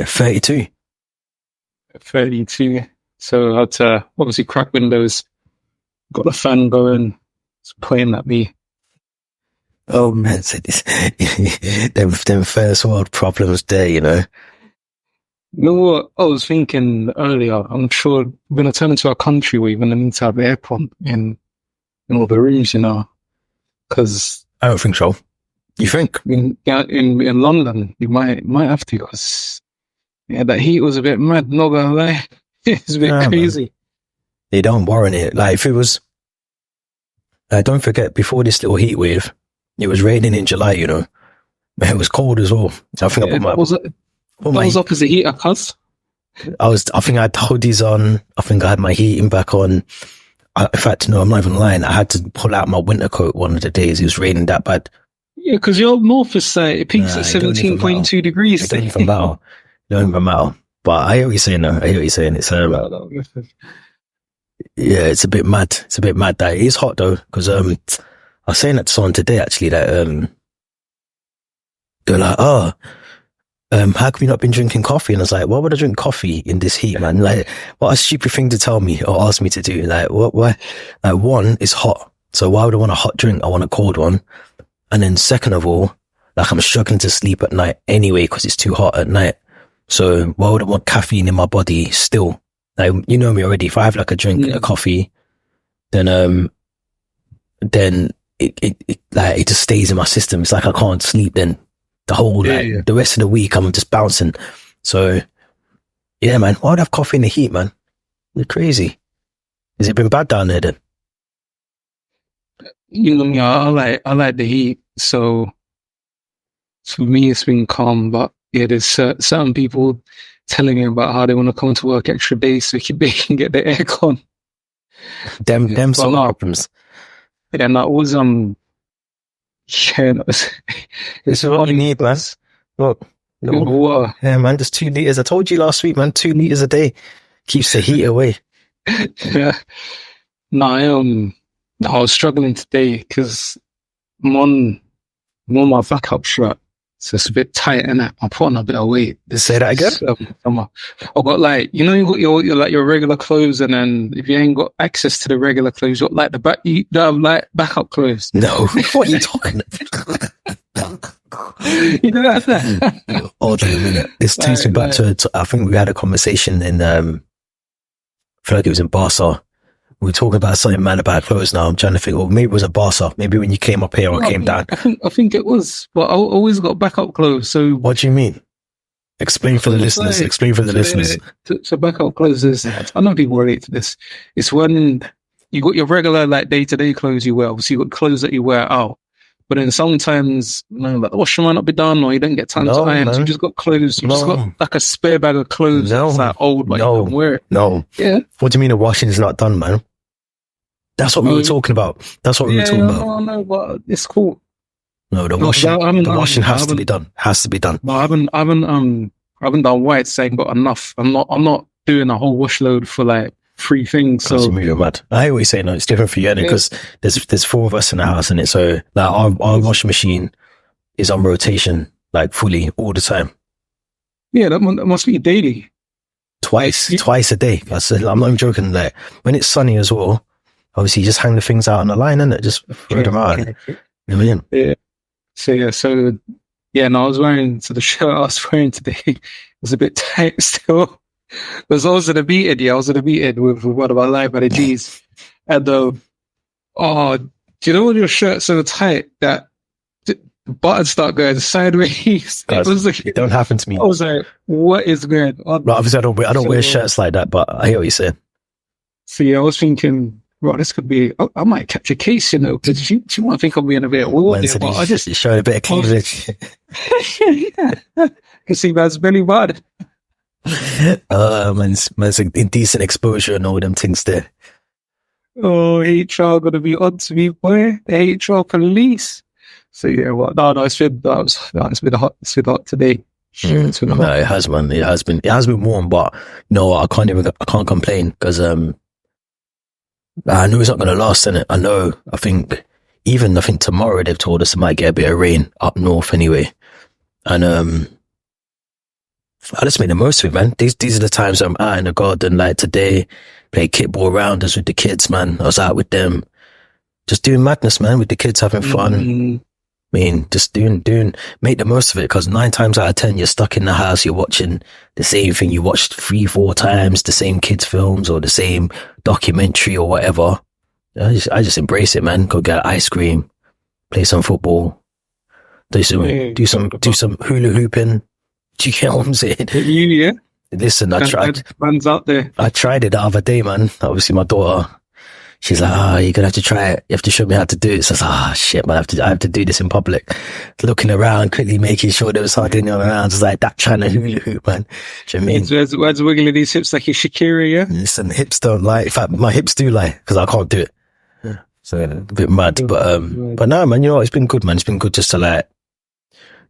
32. 32. So I had to obviously crack windows, got the fan going, it's playing at me. Oh man, so this, them first world problems there, you know. You know what I was thinking earlier? I'm sure we're going to turn into a country where you're going to need to have aircon in all the rooms, you know, because I don't think so. You think? in London, you might have to, because that heat was a bit mad, not gonna lie. It's a bit crazy. Man. They don't warrant it. Like, if it was, don't forget, before this little heat wave, it was raining in July, you know. It was cold as well. I think I put was opposite heater, cuz. I think I had hoodies on. I think I had my heating back on. In fact, no, I'm not even lying. I had to pull out my winter coat one of the days. It was raining that bad. Yeah, because your north is it peaks at 17.2 degrees. It don't even matter. It don't even matter. But I hear what you're saying, though. I hear what you're saying. It's yeah, it's a bit mad. It's a bit mad that it is hot, though, because I was saying that to someone today, actually, that they're like, how come you not been drinking coffee? And I was like, why would I drink coffee in this heat, man? Like, what a stupid thing to tell me or ask me to do. Like, why? Like, one, it's hot. So why would I want a hot drink? I want a cold one. And then second of all, like, I'm struggling to sleep at night anyway because it's too hot at night. So why would I want caffeine in my body still? Like, you know me already. If I have like a drink, a coffee, then it just stays in my system. It's like I can't sleep then. The whole, the rest of the week, I'm just bouncing. So, yeah, man, why would I have coffee in the heat, man? You're crazy. Has it been bad down there then? You know me, I like the heat. So, for me, it's been calm. But yeah, there's certain people telling me about how they want to come to work extra days so they can get the aircon. Them some problems. And that was it's what you need, man. Look, water. Yeah, man, just 2 liters. I told you last week, man, 2 liters a day keeps the heat away. Yeah. No, I was struggling today because I'm on my backup shirt, so it's a bit tight, and I'm putting a bit of weight. Say that again. I've got, like, you know, you got your like your regular clothes, and then if you ain't got access to the regular clothes, you got like you have like backup clothes. No, what are you talking about? You know that? Hold on a minute. This takes me back to I think we had a conversation in I feel like it was in Barca. We were talking about something mad about clothes now. I'm trying to think, or maybe it was a Barca. Maybe when you came up here or came down. I think it was, but I always got backup clothes. So what do you mean? Explain for the listeners. Explain for the listeners. So backup clothes is, I know people relate to this. It's when you got your regular like day-to-day clothes you wear. So you got clothes that you wear out. But then sometimes, like the washing might not be done, or you don't get time to iron. So you just got clothes. You just got like a spare bag of clothes that's like old, but you don't wear it. No. Yeah. What do you mean the washing is not done, man? That's what we were talking about. That's what we were talking about. No, but it's cool. No, the washing has to be done. Has to be done. No, I haven't done what it's saying, but enough. I'm not doing a whole wash load for like 3 things. So you're mad. I always say no, it's different for you, because there's 4 of us in the house, and so like our washing machine is on rotation, like fully all the time. Yeah, that must be daily. Twice a day. I'm not even joking. Like when it's sunny as well, obviously you just hang the things out on the line, and just throw them out. You know what I mean? Yeah. No, I was wearing, so the shirt I was wearing today was a bit tight still. Because I was in a meeting, with one of my live managers, and do you know when your shirt's so tight that the buttons start going sideways? It don't happen to me. I was like, what is going on? Well, obviously I don't wear shirts like that, but I hear what you're saying. So yeah, I was thinking, right, this could be, I might catch a case, because she might think I'm being a bit weird, but I just showing a bit of cleavage. Yeah, can see man's belly button. Man's indecent exposure and all them things there. Oh, HR gonna be on to me, boy. The HR police. So yeah, it's been hot. It's been hot today. It's been hot. No, it has, man. It has been warm, but no, I can't complain, because I know it's not gonna last, innit? I think tomorrow they've told us it might get a bit of rain up north anyway, and I just make the most of it, man. These are the times I'm out in the garden. Like today, play kickball rounders with the kids, man. I was out with them, just doing madness, man, with the kids, having fun. Mm. I mean, just doing, make the most of it, because 9 times out of 10, you're stuck in the house, you're watching the same thing you watched 3-4 times, the same kids' films or the same documentary or whatever. I just embrace it, man. Go get ice cream, play some football, do some hula hooping. Do you get what I'm saying? Yeah. Listen, I tried. Fans out there. I tried it the other day, man. Obviously, my daughter, she's like, you're gonna have to try it. You have to show me how to do it. So I was shit, man. I have to do this in public. Looking around, quickly making sure there was something around. It's like that trying to hula hoop, man. Do you know what I mean? Where's wiggling these hips like your Shakira, yeah? Listen, hips don't lie. In fact, my hips do lie because I can't do it. So a bit mad, but no, man. You know what? It's been good, man. It's been good just to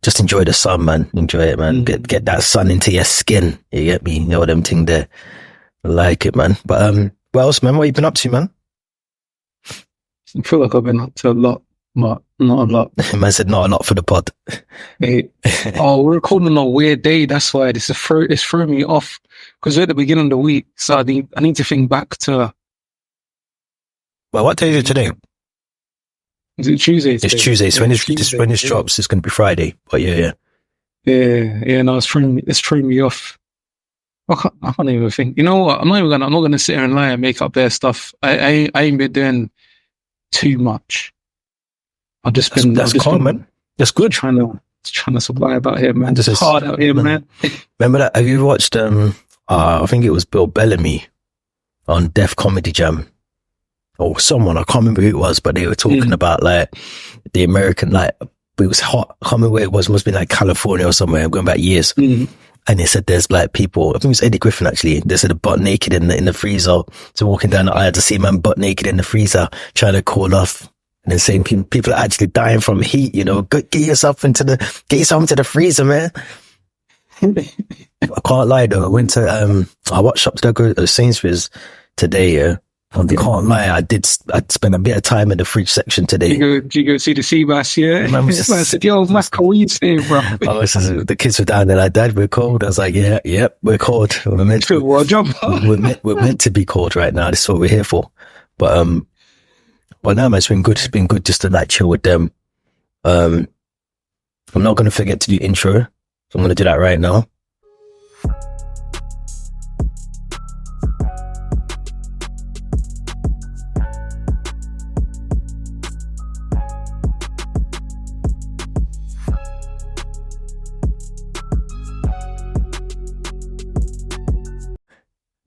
just enjoy the sun, man. Enjoy it, man. Get that sun into your skin. You get me? You know them thing there. I like it, man. But what else, man? What you been up to, man? I feel like I've been up to a lot, but not a lot. Man said not a lot for the pod. Hey. We're recording on a weird day. That's why it's thrown me off, because we're at the beginning of the week. So I need to think back to. Well, what day is it today? Is it Tuesday? It's Tuesday. So when this drops, it's going to be Friday. But yeah. No, it's throwing me off. I can't even think. You know what? I'm not gonna sit here and lie and make up their stuff. I ain't been doing too much. That's calm, man. That's good. Trying to survive out here, man. It's hard out here, man. Remember that? Have you watched? I think it was Bill Bellamy on Def Comedy Jam. Or someone, I can't remember who it was, but they were talking about like the American, like it was hot. I can't remember where it was. It must be like California or somewhere. I'm going back years. And they said there's like people, I think it was Eddie Griffin actually. They said butt naked in the freezer. So walking down the aisle to see a man butt naked in the freezer, trying to cool off. And then saying people are actually dying from heat. You know, get yourself into the freezer, man. I can't lie though. I went to I watched up to go to Sainsbury's today. Yeah. I can't lie, I'd spend a bit of time in the fridge section today. Did you go see the sea bass, yeah? I said, yo, Masco, what you saying, bro? The kids were down there like, Dad, we're cold. I was like, yeah, we're cold. We're meant to be cold right now. This is what we're here for. But no, man, it's been good. It's been good just to like chill with them. I'm not going to forget to do intro. So I'm going to do that right now.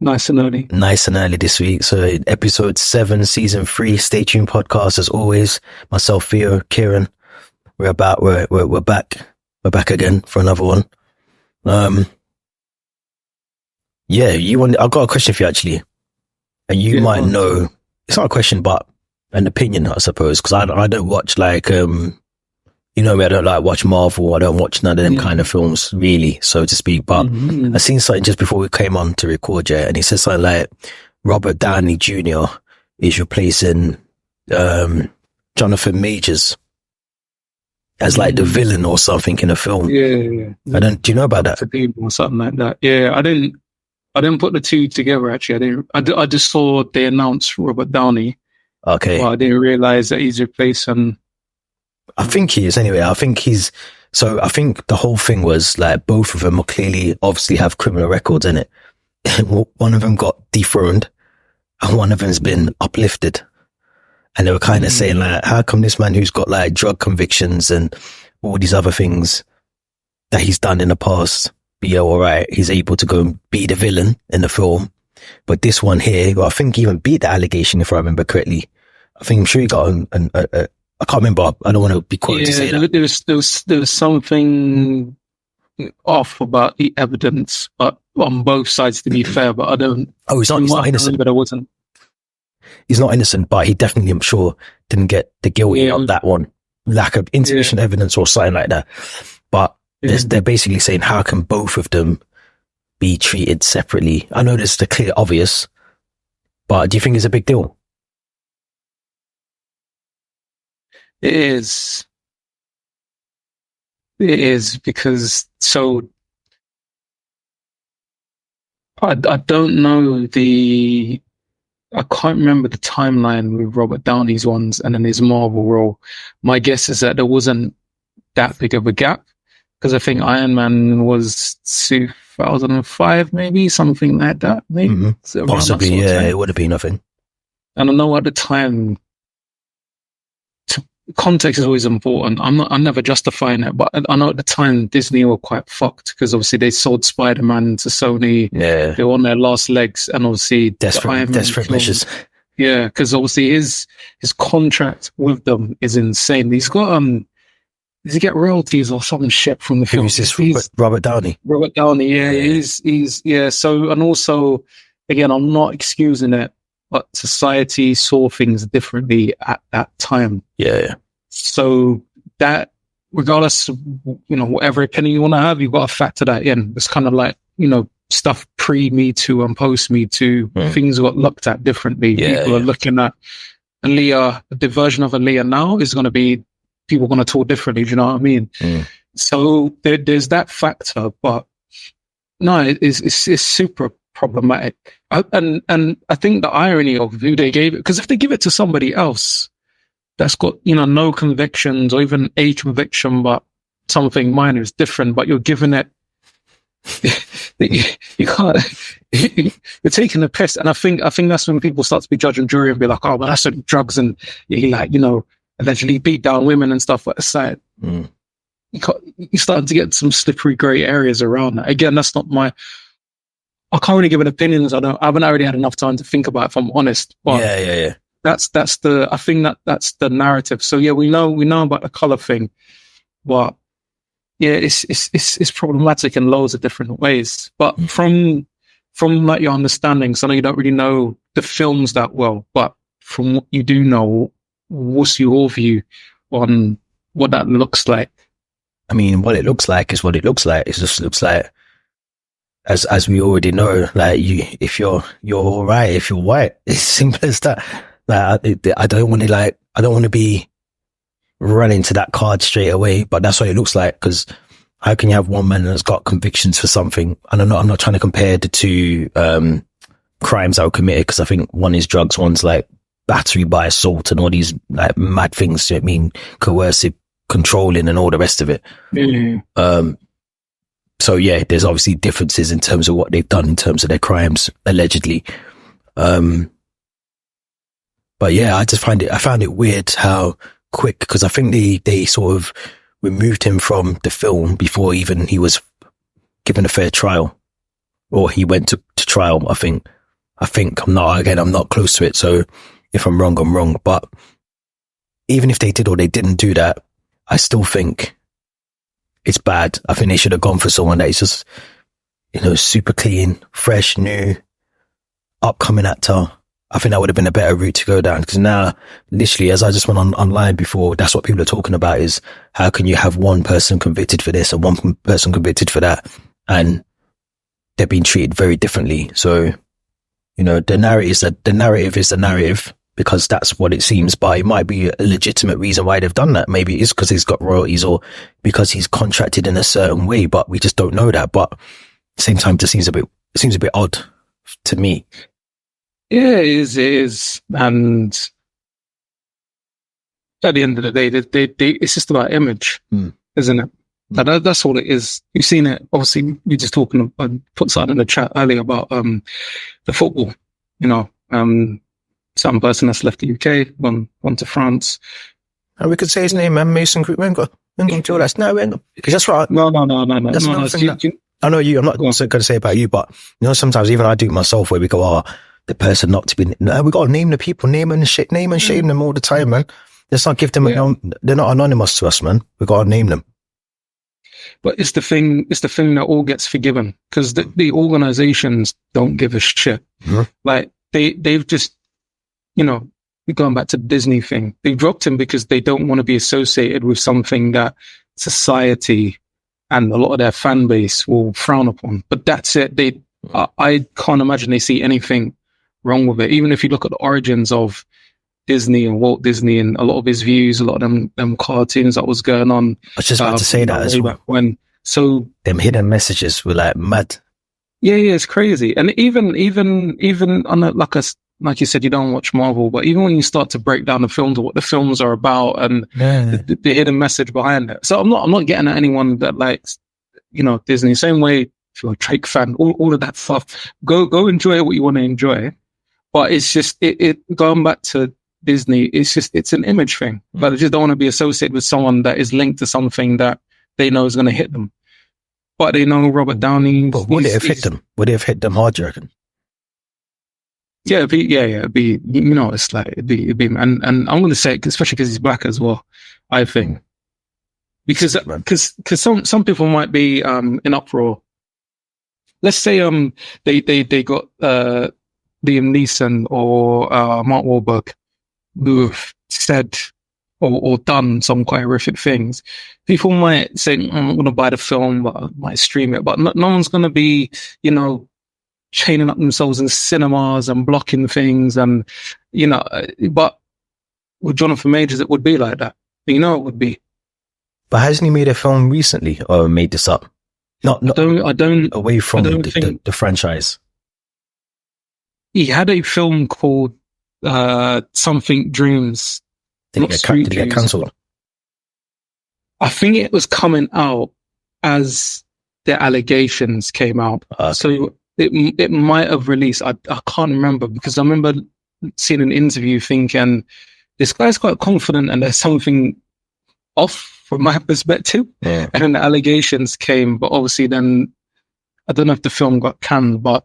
Nice and early this week. So episode 7, season 3, Stay Tuned podcast. As always, myself, Theo, Kieren, we're back. We're back again for another one. I've got a question for you actually. And you might know, it's not a question, but an opinion, I suppose. Cause I don't watch like, you know me, I don't like watch Marvel. I don't watch none of them kind of films, really, so to speak. But I seen something just before we came on to record, and he said something like Robert Downey Jr. is replacing Jonathan Majors as like the villain or something in a film. Do you know about that? Or something like that. Yeah, I didn't put the two together. Actually, I just saw they announced Robert Downey. Okay, but I didn't realize that he's replacing. I think he is anyway. I think the whole thing was like both of them are clearly, obviously have criminal records in it. One of them got dethroned and one of them's been uplifted. And they were kind of saying like, how come this man who's got like drug convictions and all these other things that he's done in the past, all right, he's able to go and be the villain in the film. But this one here, well, I think he even beat the allegation, if I remember correctly. I'm sure he got I can't remember. I don't want to be quoted to say that. There was something off about the evidence, but on both sides, to be fair. But I don't. Oh, he's not innocent. But I wasn't. He's not innocent, but he definitely, I'm sure, didn't get the guilty on that one. Lack of insufficient evidence or something like that. But they're basically saying, how can both of them be treated separately? I know this is the clear obvious, but do you think it's a big deal? It is because I don't know I can't remember the timeline with Robert Downey's ones and then his Marvel role. My guess is that there wasn't that big of a gap, because I think Iron Man was 2005, maybe something like that. Maybe Mm-hmm. Possibly, yeah, it would have been nothing. And I know at the time, context is always important. I'm never justifying it, but I know at the time Disney were quite fucked, because obviously they sold Spider-Man to Sony. Yeah, they were on their last legs, and obviously desperate measures. Yeah, because obviously his contract with them is insane. He's got does he get royalties or some shit from the film? Who's this? Robert Downey. Robert Downey, yeah, he's yeah. So, and also, again, I'm not excusing it, but society saw things differently at that time. Yeah. So that, regardless of, whatever opinion you want to have, you've got to factor that in. It's kind of like, stuff pre-Me Too and post-Me Too. Things got looked at differently. People are looking at Aaliyah, the version of Aaliyah now is going to be, people are going to talk differently. Do you know what I mean? So there's that factor, but no, it's super problematic. And I think the irony of who they gave it, because if they give it to somebody else that's got, no convictions or even a conviction, but something minor is different, but you're giving it, you can't, you're taking a piss. And I think that's when people start to be judge and jury and be like, oh, well, that's drugs and he allegedly beat down women and stuff like that. You're starting to get some slippery grey areas around that. Again, that's not I can't really give an opinion. I haven't already had enough time to think about it, if I'm honest. But yeah. I think that's the narrative. So yeah, we know about the colour thing, but yeah, it's problematic in loads of different ways. But from like your understanding, so I know you don't really know the films that well, but from what you do know, what's your view on what that looks like? I mean, what it looks like is what it looks like. It just looks like, as we already know, like if you're all right, if you're white, it's simple as that. Like I don't want to be running to that card straight away, but that's what it looks like. Because how can you have one man that's got convictions for something? And I'm not trying to compare the two crimes that were committed, because I think one is drugs, one's like battery by assault and all these like mad things. I mean, coercive controlling and all the rest of it. So yeah, there's obviously differences in terms of what they've done in terms of their crimes, allegedly. But yeah, I found it weird how quick, because I think they sort of removed him from the film before even he was given a fair trial, or he went to trial. I think I'm not close to it. So if I'm wrong, I'm wrong. But even if they did or they didn't do that, I still think it's bad. I think they should have gone for someone that is just, super clean, fresh, new, upcoming actor. I think that would have been a better route to go down, because now, literally, as I just went online before, that's what people are talking about, is how can you have one person convicted for this and one person convicted for that, and they're being treated very differently. So, the narrative is the narrative, because that's what it seems, but it might be a legitimate reason why they've done that. Maybe it's because he's got royalties or because he's contracted in a certain way, but we just don't know that. But at the same time, it seems a bit odd to me. Yeah, it is. And at the end of the day, it's just about image, isn't it? That's all it is. You've seen it. Obviously, we just talking. I put something in the chat earlier about the football. Some person that's left the UK, gone to France. And we could say his name, man. Mason Group. We ain't got to do that. No, because that's right. No. That's another thing I know you. I'm not going to say about you, but sometimes even I do it myself, where we go, the person not to be. No, we got to name the people, name and shame them all the time, man. Let's not give them. They're not anonymous to us, man. We got to name them. But it's the thing that all gets forgiven, because the organizations don't give a shit. Like they've just, going back to the Disney thing, they dropped him because they don't want to be associated with something that society and a lot of their fan base will frown upon. But that's it. I can't imagine they see anything wrong with it. Even if you look at the origins of Disney and Walt Disney and a lot of his views, a lot of them cartoons that was going on. I was just about to say that as well. Back when. So them hidden messages were like mad. Yeah, it's crazy. And even on a, like you said, you don't watch Marvel, but even when you start to break down the films or what the films are about and the hidden message behind it. So I'm not getting at anyone that likes, Disney. Same way, if you're a Drake fan, all of that stuff, go enjoy what you want to enjoy. But it's just, it going back to Disney, it's an image thing. But I just don't want to be associated with someone that is linked to something that they know is going to hit them. But they know Robert Downey. But would it have hit them? Would it have hit them hard, do you reckon? Yeah, it'd be, it's like, it'd be, and I'm going to say it, especially because he's black as well, I think. Because some people might be, in uproar. Let's say, they got, Liam Neeson or, Mark Wahlberg who've said or done some quite horrific things. People might say, I'm going to buy the film, but I might stream it, but no one's going to be, chaining up themselves in cinemas and blocking things and, but with Jonathan Majors, it would be like that. It would be. But hasn't he made a film recently or made this up? Not I don't away from think the franchise. He had a film called, Something Dreams. Did it get cancelled? I think it was coming out as the allegations came out. So it might have released. I can't remember because I remember seeing an interview thinking this guy's quite confident and there's something off from my perspective. Yeah. And then the allegations came, but obviously then I don't know if the film got canned, but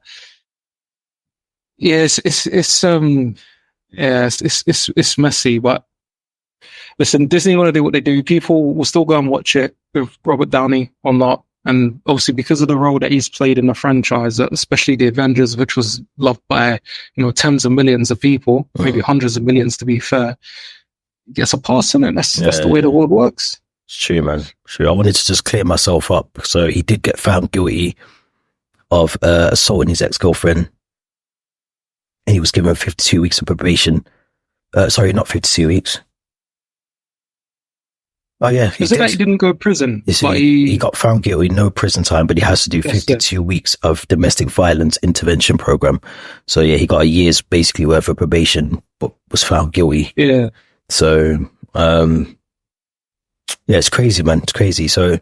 yeah, it's messy, but listen, Disney want to do what they do. People will still go and watch it with Robert Downey or not. And obviously because of the role that he's played in the franchise, especially the Avengers, which was loved by, tens of millions of people, maybe hundreds of millions to be fair, he gets a pass on it. That's the way the world works. It's true, man. True. I wanted to just clear myself up. So he did get found guilty of assaulting his ex-girlfriend. And he was given 52 weeks of probation. Sorry, not 52 weeks. Oh yeah, he didn't go to prison. But he got found guilty, no prison time, but he has to do 52 weeks of domestic violence intervention program. So yeah, he got a year's basically worth of probation, but was found guilty. Yeah. So yeah, it's crazy, man. It's crazy. So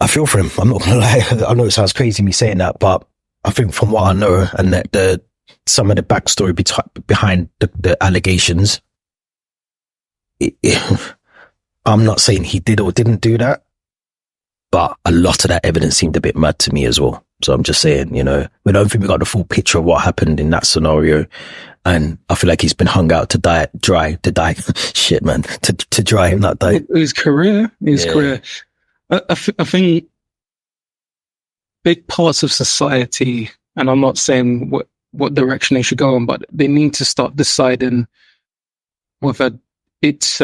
I feel for him. I'm not gonna lie. I know it sounds crazy me saying that, but I think from what I know and that some of the backstory behind the allegations, I'm not saying he did or didn't do that, but a lot of that evidence seemed a bit mad to me as well. So I'm just saying, we don't think we got the full picture of what happened in that scenario. And I feel like he's been hung out to die. Shit, man. To dry, not die. His career. I think big parts of society, and I'm not saying what direction they should go in, but they need to start deciding whether it's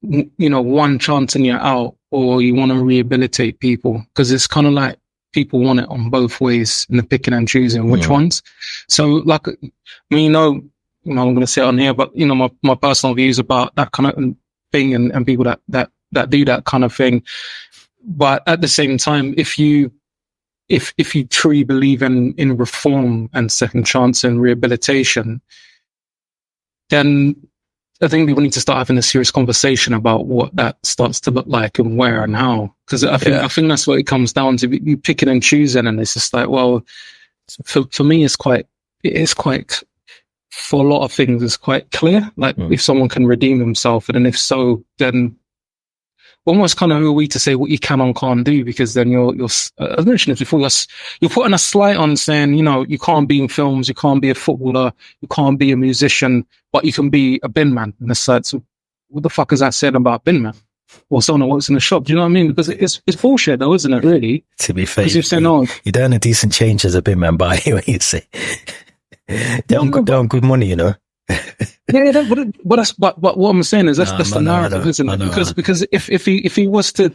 one chance and you're out, or you want to rehabilitate people, because it's kind of like people want it on both ways and they're picking and choosing which ones. So like, I'm going to say it on here, but my personal views about that kind of thing and people that do that kind of thing. But at the same time, if you truly believe in reform and second chance and rehabilitation, then I think people need to start having a serious conversation about what that starts to look like and where and how. Because I think that's what it comes down to. You picking and choosing, and it's just like, well, for me, it is quite, for a lot of things, it's quite clear. Like if someone can redeem himself, and then if so, then almost kind of who are we to say what you can and can't do? Because then you're I mentioned it before, you're putting a slight on saying, you can't be in films, you can't be a footballer, you can't be a musician, but you can be a bin man. And it's like, so what the fuck is that said about bin man? Or someone that works in a shop? Do you know what I mean? Because it's bullshit though, isn't it, really? To be fair, you're saying, you're doing a decent change as a bin man, but anyway, you say they're on good money, Yeah, but what I'm saying is that's the narrative, isn't it? Because if he was to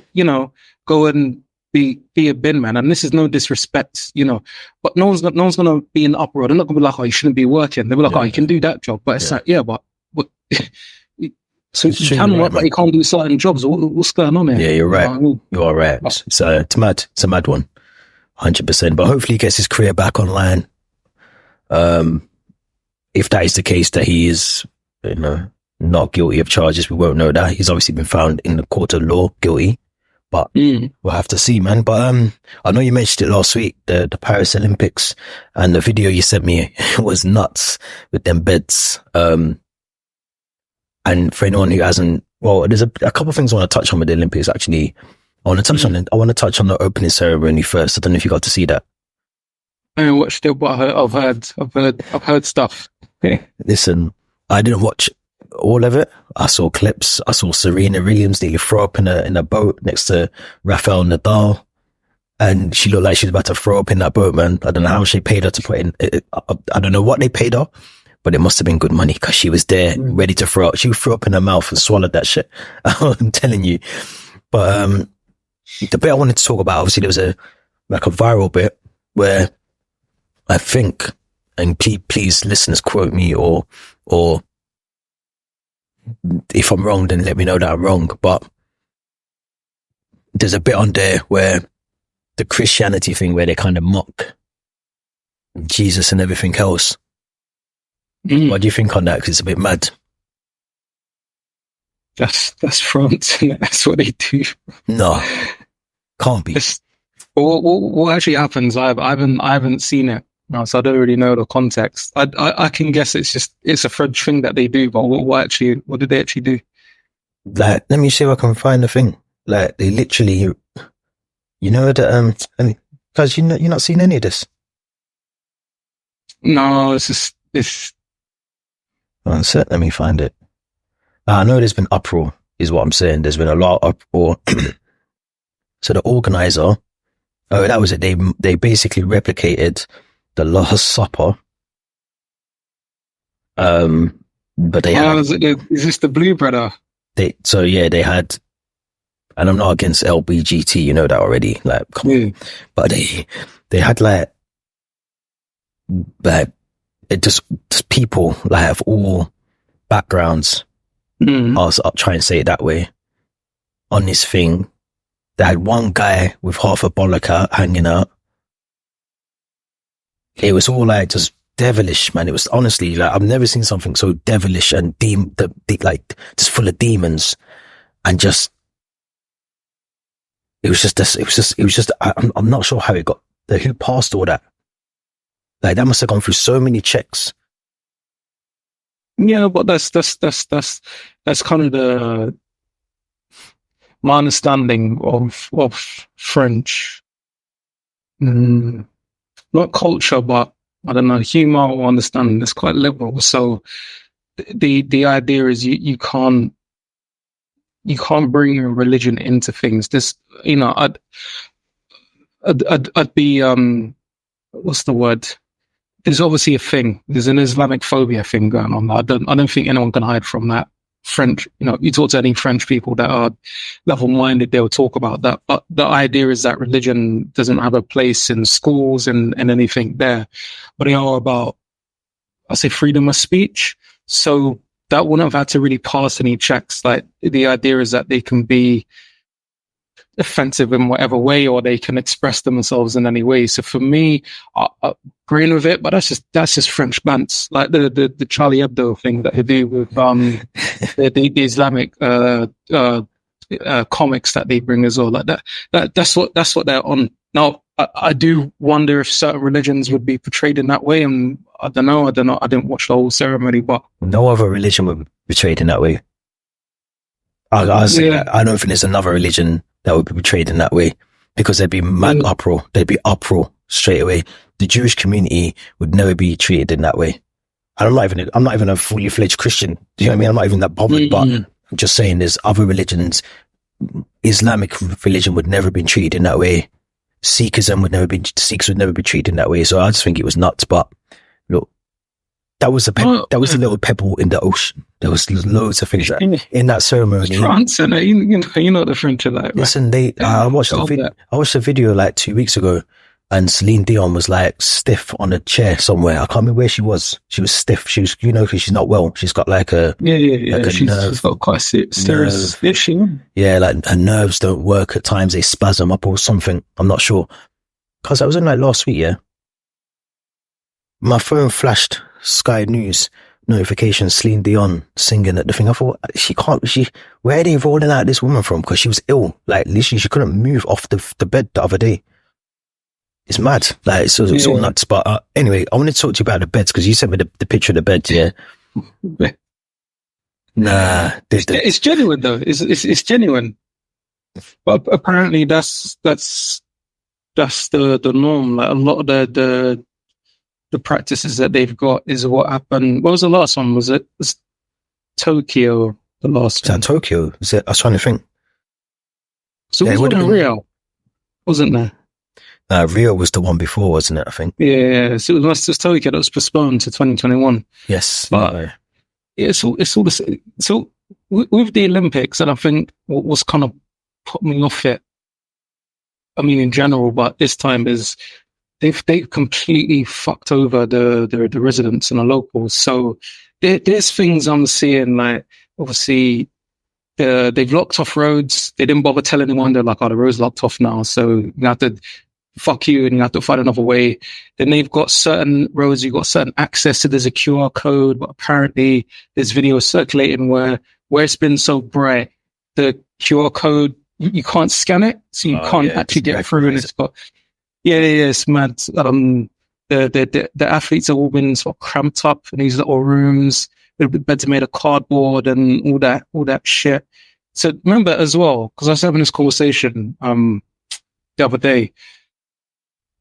go and be a bin man, and this is no disrespect, but no one's gonna be in the uproar. They're not gonna be like, oh, you shouldn't be working. They'll be like, oh, you can do that job, but it's like, but so you can work, but you can't do certain jobs. What's going on here? Yeah, you're right. You are right. So it's a mad one. 100%. But hopefully he gets his career back online. If that is the case, that he is, not guilty of charges, we won't know that. He's obviously been found in the court of law guilty, but we'll have to see, man. But I know you mentioned it last week, the Paris Olympics, and the video you sent me was nuts with them beds. And for anyone who hasn't, well, there's a couple of things I want to touch on with the Olympics. Actually, I want to touch on it. I want to touch on the opening ceremony first. I don't know if you got to see that. I watched it, but I've heard stuff. Listen, I didn't watch all of it. I saw clips. I saw Serena Williams nearly throw up in a boat next to Rafael Nadal, and she looked like she was about to throw up in that boat, man. I don't know how she paid her to put in. I don't know what they paid her, but it must have been good money because she was there ready to throw up. She threw up in her mouth and swallowed that shit. I'm telling you. But the bit I wanted to talk about, obviously, there was a viral bit where I think, and please listeners quote me, or if I'm wrong, then let me know that I'm wrong. But there's a bit on there where the Christianity thing, where they kind of mock Jesus and everything else. What do you think on that? Because it's a bit mad. That's France. That's what they do. No, can't be. What actually happens? I haven't seen it. No, so I don't really know the context. I can guess it's a French thing that they do, but what did they actually do? Like, let me see if I can find the thing. Like, they literally, that guys, you're not seeing any of this. No, it's. One sec, let me find it. I know there's been uproar, is what I'm saying. There's been a lot of uproar. So the organizer, that was it. They basically replicated the Last Supper. But they had, is this the Blue Brother? they had, and I'm not against LBGT, you know that already. Like, come on. But they had like it just people like of all backgrounds. I'll try and say it that way. On this thing, they had one guy with half a bollock out hanging out. It was all like just devilish, man. It was honestly like I've never seen something so devilish and like just full of demons, and just it was just. I'm not sure how it got there. Who passed all that? Like that must have gone through so many checks. Yeah, but that's kind of my understanding of French. Not culture, but I don't know, humor or understanding. It's quite liberal. So the idea is you can't bring your religion into things. This, I'd be what's the word? There's obviously a thing. There's an Islamic phobia thing going on. I don't think anyone can hide from that. French, you talk to any French people that are level-minded, they'll talk about that. But the idea is that religion doesn't have a place in schools and anything there. But they are about, I say, freedom of speech. So that wouldn't have had to really pass any checks. Like the idea is that they can be offensive in whatever way, or they can express themselves in any way. So for me, I'm agreeing with it, but that's just French bants, like the Charlie Hebdo thing that they do with the Islamic comics that they bring as well. Like that's what they're on. Now I do wonder if certain religions would be portrayed in that way, and I don't know. I didn't watch the whole ceremony, but no other religion would be portrayed in that way. I don't think there's another religion that would be portrayed in that way, because there'd be mad uproar. There'd be uproar straight away. The Jewish community would never be treated in that way. I'm not even a fully fledged Christian. Do you know what I mean? I'm not even that bothered, but I'm just saying there's other religions. Islamic religion would never been treated in that way. Sikhs would never be treated in that way. So I just think it was nuts. But look, that was a little pebble in the ocean. There was loads of things in that ceremony. France, and you know the French are like. Listen, I watched a video like 2 weeks ago, and Celine Dion was like stiff on a chair somewhere. I can't remember where she was. She was stiff. She was, because she's not well. She's got like a like she's got quite a serious issue. Yeah, like her nerves don't work at times. They spasm up or something. I'm not sure. Cause I was in like last week, yeah. My phone flashed Sky News notification, Celine Dion singing at the thing. I thought, where are they rolling out this woman from? Because she was ill. Like, literally, she couldn't move off the bed the other day. It's mad. Like, it's all nuts. But anyway, I want to talk to you about the beds, because you sent me the picture of the bed, yeah. Nah. It's genuine, though. It's genuine. But apparently that's the norm. Like, a lot of the practices that they've got is what happened. What was the last one? Was Tokyo the last one? Is that Tokyo? Is it? I was trying to think. So it wasn't Rio, wasn't there? Rio was the one before, wasn't it? I think. Yeah, so it was Tokyo that was postponed to 2021. Yes, but it's all the same. So with the Olympics, and I think what was kind of put me off it, I mean in general, but this time is they've completely fucked over the residents and the locals. So there's things I'm seeing, like obviously they've locked off roads. They didn't bother telling anyone. They're like, oh, the road's locked off now, so you have to fuck you and you have to find another way. Then they've got certain roads, you've got certain access to, there's a QR code, but apparently there's videos circulating where it's been so bright, the QR code, you can't scan it, so you can't actually get through, and it's got, it's mad. The athletes have all been sort of cramped up in these little rooms, the beds are made of cardboard and all that shit. So remember as well, because I was having this conversation the other day,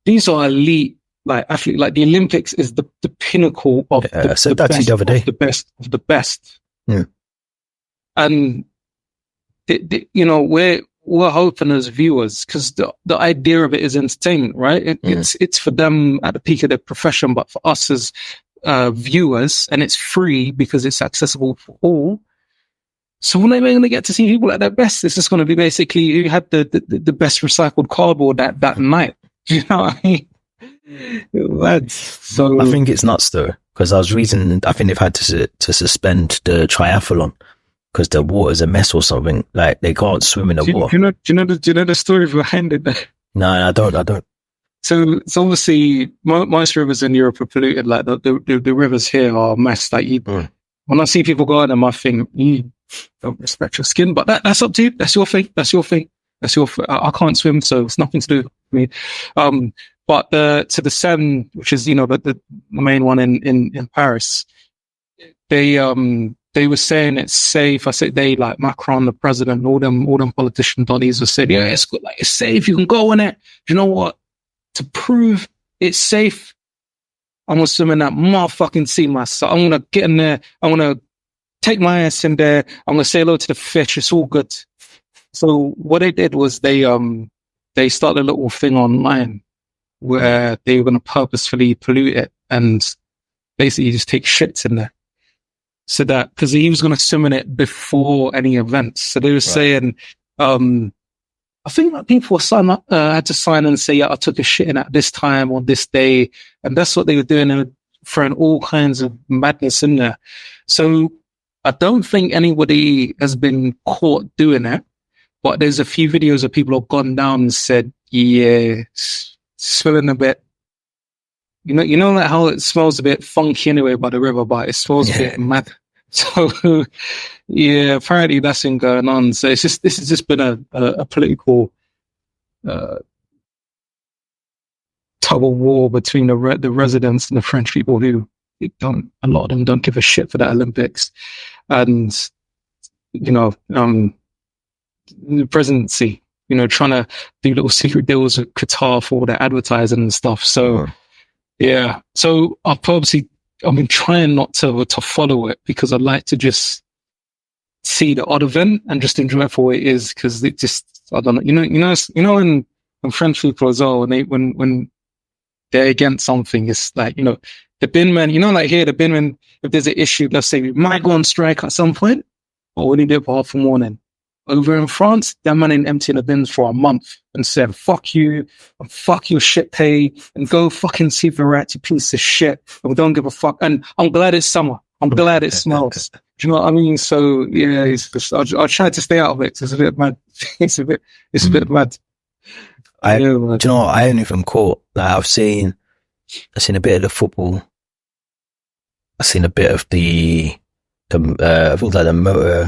these are elite, like athlete, like the Olympics is the pinnacle of the best. Yeah. And we're hoping as viewers, because the idea of it is entertainment, right? It's for them at the peak of their profession, but for us as viewers, and it's free because it's accessible for all. So when are we going to get to see people at their best? It's just going to be basically who had the best recycled cardboard that night. Do you know what I mean? So I think it's nuts though, because I was reading, I think they've had to suspend the triathlon because the water's a mess or something. Like they can't swim in the water. Do you know the story behind it? No, I don't. So it's obviously most rivers in Europe are polluted. Like the rivers here are a mess. Like when I see people go on them, I think you don't respect your skin. But that's up to you. That's your thing. I can't swim, so it's nothing to do with me. But to the Seine, which is the main one in Paris, they were saying it's safe. I said they, like Macron, the president, all them politician bodies were saying, yeah, it's good, like it's safe. You can go in it. Do you know what? To prove it's safe, I'm gonna swim in that motherfucking sea myself. I'm gonna get in there. I'm gonna take my ass in there. I'm gonna say hello to the fish. It's all good. So what they did was they started a little thing online where they were going to purposefully pollute it and basically just take shits in there. So that, because he was going to swim in it before any events. So they were saying, I think that people had to sign and say, yeah, I took a shit in at this time on this day. And that's what they were doing. They were throwing all kinds of madness in there. So I don't think anybody has been caught doing it. But there's a few videos of people have gone down and said, yeah, smelling a bit. You know like how it smells a bit funky anyway by the river, but it smells a bit mad. So yeah, apparently that's been going on. So this has just been a political tug of war between the residents and the French people who a lot of them don't give a shit for that Olympics. And the presidency, trying to do little secret deals with Qatar for all their advertising and stuff. So, yeah. So I've been trying not to follow it because I'd like to just see the odd event and just enjoy it for what it is. Because it just, I don't know, when French people as well, when they're against something, it's like, the bin men, like here, the bin men, if there's an issue, let's say we might go on strike at some point, or we need to do it for half a morning. Over in France, that man ain't emptying the bins for a month and said, fuck you, and fuck your shit pay, and go fucking see the rat, you piece of shit, and we don't give a fuck. And I'm glad it's summer. I'm glad it smells. Do you know what I mean? So, yeah, I try to stay out of it. It's a bit mad. It's a bit mad. Do you know what? I ain't even caught. Like, I've seen a bit of the football. I've seen a bit of the I thought like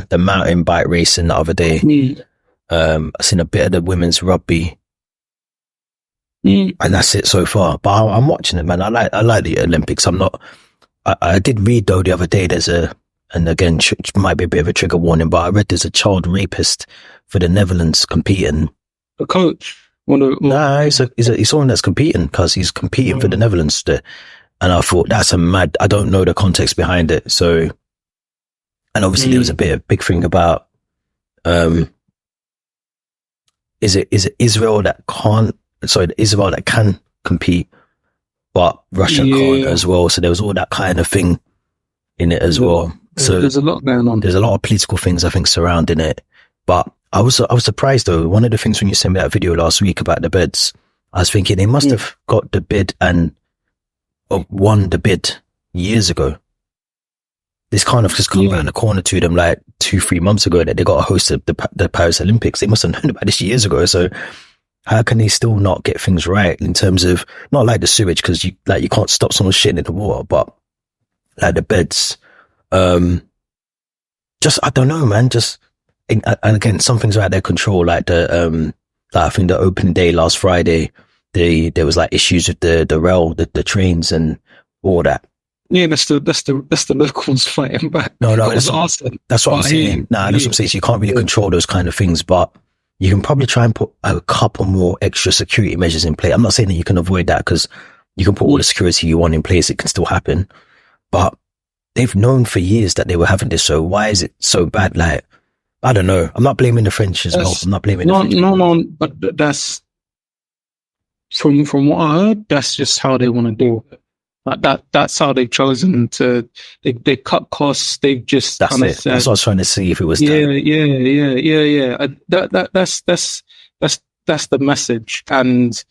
the mountain bike racing the other day. I've seen a bit of the women's rugby. And that's it so far. But I'm watching it, man. I like the Olympics. I did read though the other day and again, might be a bit of a trigger warning, but I read there's a child rapist for the Netherlands competing. A coach? Nah, he's someone that's competing because he's competing for the Netherlands. And I thought that's I don't know the context behind it. So, and obviously there was a big thing about, is it Israel that can compete, but Russia can't as well. So there was all that kind of thing in it as well. So there's a lot going on. There's a lot of political things I think surrounding it. But I was surprised though. One of the things when you sent me that video last week about the bids, I was thinking they must have got the bid and won the bid years ago. This kind of just come around the corner to them like 2-3 months ago that they got a host of the Paris Olympics. They must have known about this years ago. So how can they still not get things right in terms of, not like the sewage, because you can't stop someone shitting in the water, but like the beds. Just, I don't know, man. Just, and again, some things are out of their control. Like I think the opening day last Friday, there was like issues with the rail, the trains and all that. Yeah, that's the locals fighting back. No, that's what I'm saying. That's what I'm saying. So you can't really control those kind of things, but you can probably try and put a couple more extra security measures in place. I'm not saying that you can avoid that because you can put all the security you want in place. It can still happen, but they've known for years that they were having this. So why is it so bad? Like, I don't know. I'm not blaming the French as well. I'm not blaming the French. No, but that's from what I heard, that's just how they want to do it. Like that's how they've chosen to. They cut costs. They've just. That's it. That's what I was trying to see if it was. Yeah. That's the message. And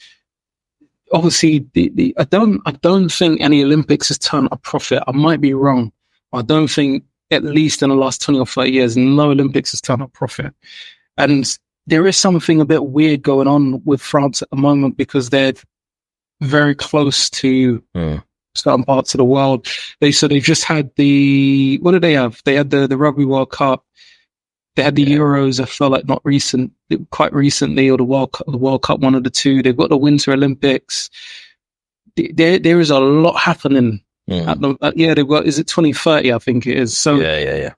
obviously, I don't think any Olympics has turned a profit. I might be wrong. I don't think, at least in the last 20 or 30 years, no Olympics has turned a profit. And there is something a bit weird going on with France at the moment because they're very close to certain parts of the world. They've just had what did they have? They had the Rugby World Cup. They had the Euros. I feel like quite recently, or the World Cup, one of the two. They've got the Winter Olympics. There is a lot happening. They've got. Is it 2030? I think it is. So yeah.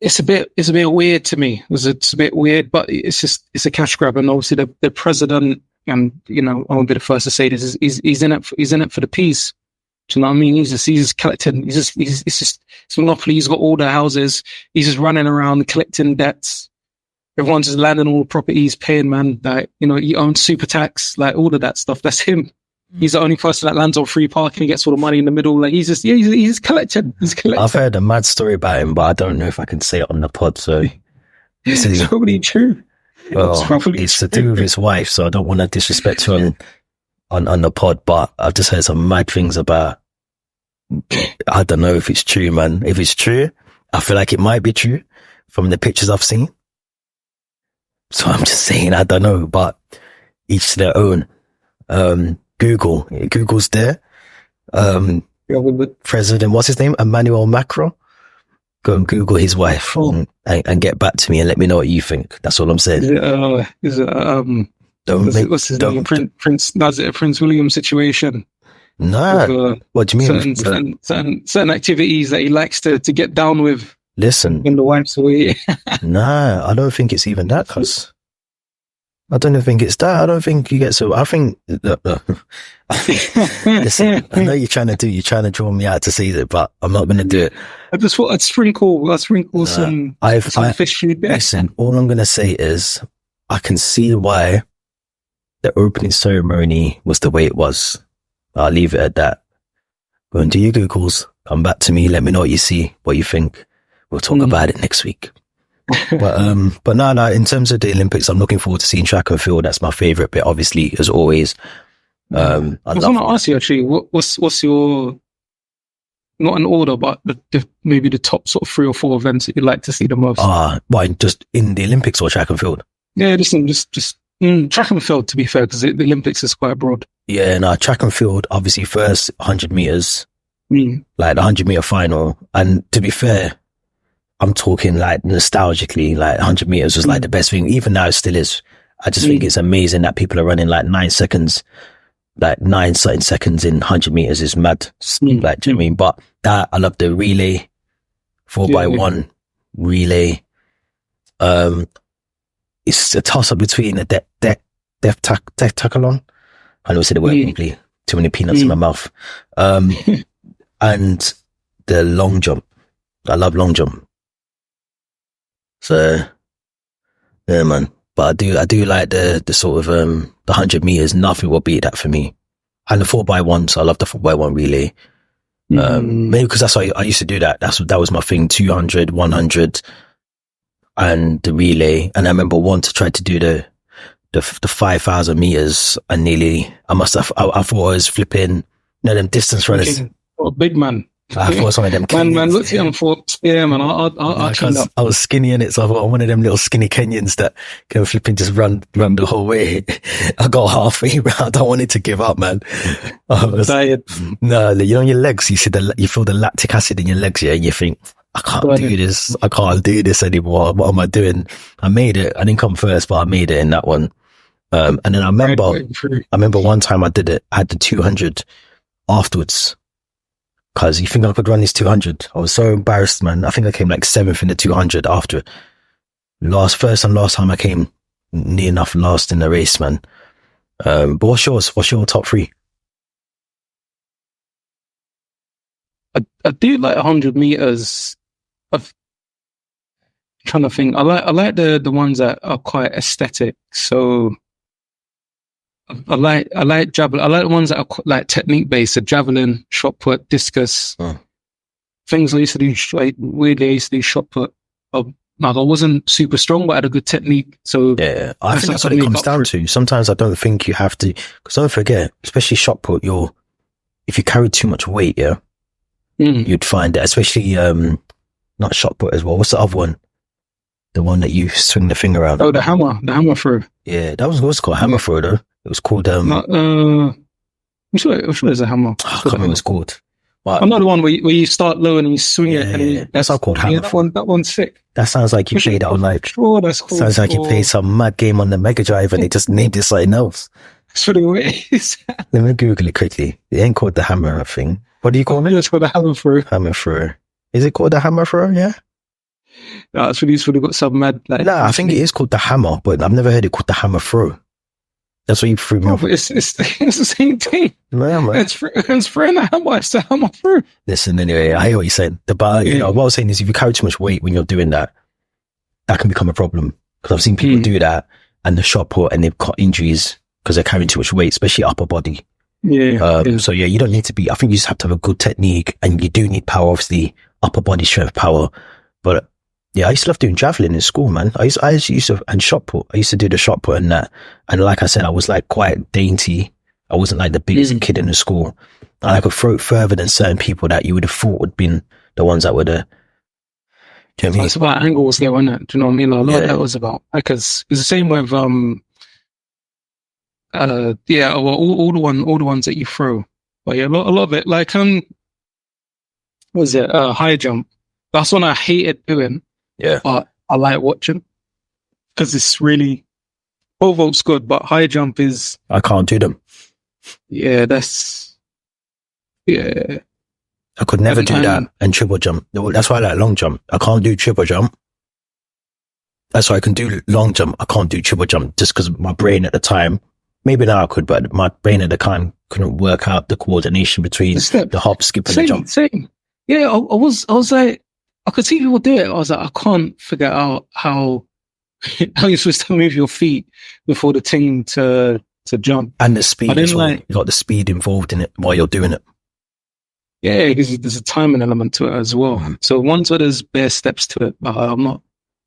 It's a bit weird to me. It's a bit weird, but it's a cash grab, and obviously the president. And I won't be the first to say this. He's in it for the peace. Do you know what I mean? He's just collecting. It's monopoly. He's got all the houses. He's just running around collecting debts. Everyone's just landing all the properties, paying, man. Like, he owns super tax, like all of that stuff. That's him. He's the only person that lands on free parking and gets all the money in the middle. Like he's collecting. He's collecting. I've heard a mad story about him, but I don't know if I can say it on the pod. So it's probably true. Well, it's to do with his wife, so I don't want to disrespect her on the pod, but I've just heard some mad things about, I don't know if it's true, man. If it's true, I feel like it might be true from the pictures I've seen. So I'm just saying, I don't know, but each to their own. Google's there. President, what's his name? Emmanuel Macron. Go and Google his wife and get back to me and let me know what you think. That's all I'm saying. What's his name? Prince? Is it a Prince William situation? Nah. What do you mean? Certain activities that he likes to get down with. Listen. When the wife's away. Nah, I don't think it's even that, cuz. I don't think it's that. I don't think you get so. I think. Listen, I know you're trying to draw me out to see it, but I'm not going to do it. I just thought I'd sprinkle some fish food there. Listen, all I'm going to say is I can see why the opening ceremony was the way it was. I'll leave it at that. Go and do your Googles. Come back to me. Let me know what you see, what you think. We'll talk about it next week. But no, in terms of the Olympics, I'm looking forward to seeing track and field. That's my favorite bit, obviously, as always. I was going to ask you actually, what's your, not in order, but maybe the top sort of 3 or 4 events that you'd like to see the most? Why, just in the Olympics or track and field? Yeah, just Track and field, to be fair, because the Olympics is quite broad. Yeah, no, track and field, obviously first 100 meters, like the 100-meter final. And to be fair, I'm talking like nostalgically, like 100 meters was like the best thing. Even now it still is. I just think it's amazing that people are running like 9 seconds, like 9 certain seconds in 100 meters is mad. Like, do you know what I mean? But that, I love the relay, 4x1 relay. It's a toss up between a decathlon. I don't say the word properly. Too many peanuts in my mouth. And the long jump. I love long jump. So, yeah, man. But I do like the sort of, the 100 meters. Nothing will beat that for me. And the 4x1. So I love the 4x1 relay. Maybe because that's why I used to do that. That was my thing. 200, 100 and the relay. And I remember once I tried to do the 5,000 meters and I thought I was flipping, them distance runners. Oh, big man. I thought it was one of them. Man, look at him for, yeah, man, I'll clean up. I was skinny in it, so I thought I'm one of them little skinny Kenyans that can flipping just run the whole way. I got halfway round. I wanted to give up, man. No, you know, your legs, you feel the lactic acid in your legs, yeah, and you think, I can't do this. I can't do this anymore. What am I doing? I made it. I didn't come first, but I made it in that one. And then I remember one time I did it. I had the 200 afterwards. Cause you think I could run this 200? I was so embarrassed, man. I think I came like 7th in the 200 after it. First and last time I came near enough last in the race, man. But what's yours? What's your top 3? I do like 100 meters. I'm trying to think. I like the ones that are quite aesthetic. So I like javelin. I like the ones that are like technique based. So javelin, shot put, discus. Things I used to do. Weirdly, I used to do shot put. Like I wasn't super strong, but I had a good technique. So yeah, I think that's what it comes down to. Sometimes I don't think you have to, because don't forget, especially shot put. If you carry too much weight, yeah, you'd find that, especially not shot put as well. What's the other one? The one that you swing the thing around. Oh, the hammer throw. Yeah, that was what's called hammer throw though. It was called I'm sure it's a hammer. I can't remember what it's called. But another one where you start low and you swing it. And that's all called hammer. That one's sick. That sounds like you played it on like. Sure, that's cool. Sounds like you played some mad game on the Mega Drive and they just named it something else. That's what it is. Let me Google it quickly. It ain't called the hammer thing. What do you call it? It's called the hammer throw. Hammer throw. Is it called the hammer throw? Yeah. No, it's really got some mad. Like, I think it is called the hammer, but I've never heard it called the hammer throw. That's what you threw me off. It's the same thing. Yeah, man. It's throwing the hammer. It's the hammer through. Listen, anyway, I hear what you're saying. What I was saying is, if you carry too much weight when you're doing that, that can become a problem. Because I've seen people do that and the shot put and they've got injuries because they're carrying too much weight, especially upper body. So yeah, you don't need to be. I think you just have to have a good technique, and you do need power, obviously, upper body strength, power. But yeah, I used to love doing javelin in school, man. I used to, and shot put. I used to do the shot put and that. And like I said, I was like quite dainty. I wasn't like the biggest kid in the school. And I could throw it further than certain people that you would have thought would have been the ones that would have. Do you know what I mean? It's about angles there, wasn't it? Do you know what I mean? A lot of that was about, because it's the same with all the ones that you throw. But yeah, a lot of it, like what was it? High jump. That's one I hated doing. Yeah. But I like watching because it's really, pole vault's good, but high jump is. I can't do them. Yeah, yeah. I could never do that and triple jump. That's why I like long jump. I can't do triple jump. That's why I can do long jump. I can't do triple jump just because my brain at the time, maybe now I could, but my brain at the time couldn't work out the coordination between the hop, skip, and the jump. Same. Yeah, I was like, I could see people do it. I was like, I can't figure out how you're supposed to move your feet before the thing to jump. And the speed as well. You got the speed involved in it while you're doing it. Yeah, because there's a timing element to it as well. So once there's bare steps to it, I'm not.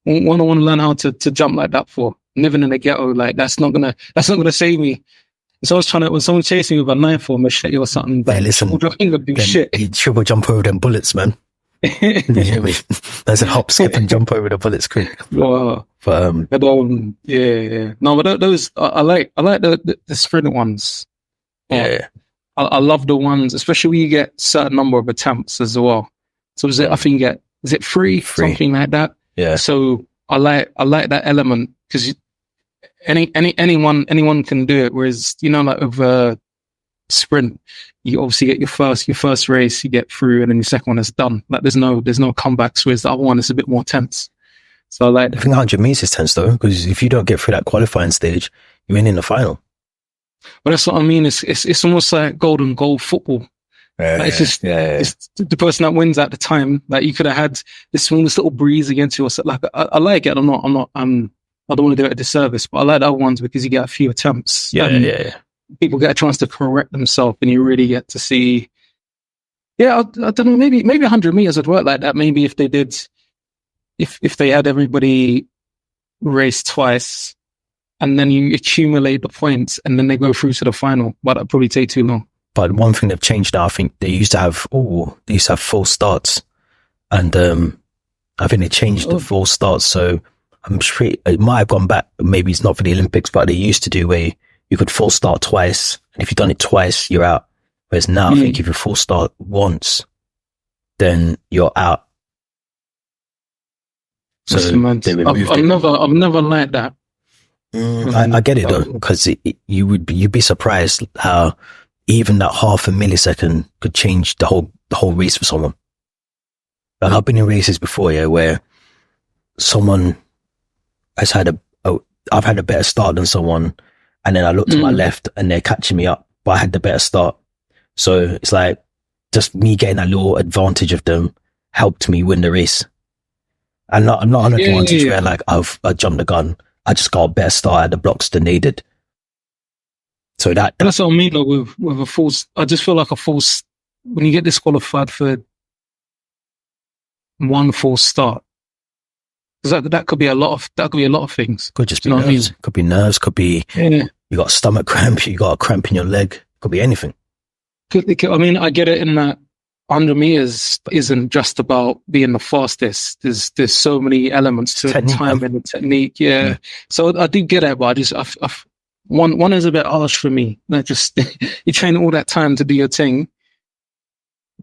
I want to learn how to jump like that for. Living in the ghetto, like that's not gonna save me. So I was trying to, when someone chasing me with a knife or machete or something, yeah, listen, triple jumping would do shit. You triple jump over them bullets, man. Yeah, there's a hop, skip, and jump over the bullets quick. Wow. But Yeah. No, but those I like the sprint ones. yeah, I love the ones, especially when you get certain number of attempts as well. So I think you get, is it three, something like that? yeah. So I like that element because anyone can do it. Whereas like with a sprint, you obviously get your first race, you get through, and then your second one is done. Like there's no comebacks. Whereas the other one is a bit more tense. So I like. I think 100 meters is tense though, because if you don't get through that qualifying stage, you ain't in the final. But that's what I mean. It's almost like golden goal football. Like it's just it's the person that wins at the time. Like you could have had this smallest little breeze against you. Or so, like I like it. I don't want to do it a disservice, but I like the other ones because you get a few attempts. Yeah. People get a chance to correct themselves, and you really get to see. Yeah, I don't know. Maybe 100 meters would work like that. Maybe if they did, if they had everybody race twice, and then you accumulate the points, and then they go through to the final. But that'd probably take too long. But one thing they've changed now, I think they used to have false starts, and I think they changed the false starts. So I'm sure it might have gone back. Maybe it's not for the Olympics, but they used to do where you could false start twice, and if you've done it twice, you're out. Whereas now, I think if you false start once, then you're out. So I've never liked that. I get it though, because you'd be surprised how even that half a millisecond could change the whole race for someone. Like I've been in races before, where someone has I've had a better start than someone, and then I look to my left and they're catching me up, but I had the better start. So it's like just me getting that little advantage of them helped me win the race. I'm not on an advantage where like I jumped the gun. I just got a better start at the blocks than they did. So that's what I mean. Like with a false, I just feel like a false when you get disqualified for one false start. Because that could be a lot of things. Could just be nerves. Could be nerves. Could be you got a stomach cramp. You got a cramp in your leg. Could be anything. I mean, I get it in that 100 meters isn't just about being the fastest. There's so many elements to the time and the technique. Yeah. So I do get it, but one is a bit harsh for me. Like just you train all that time to do your thing,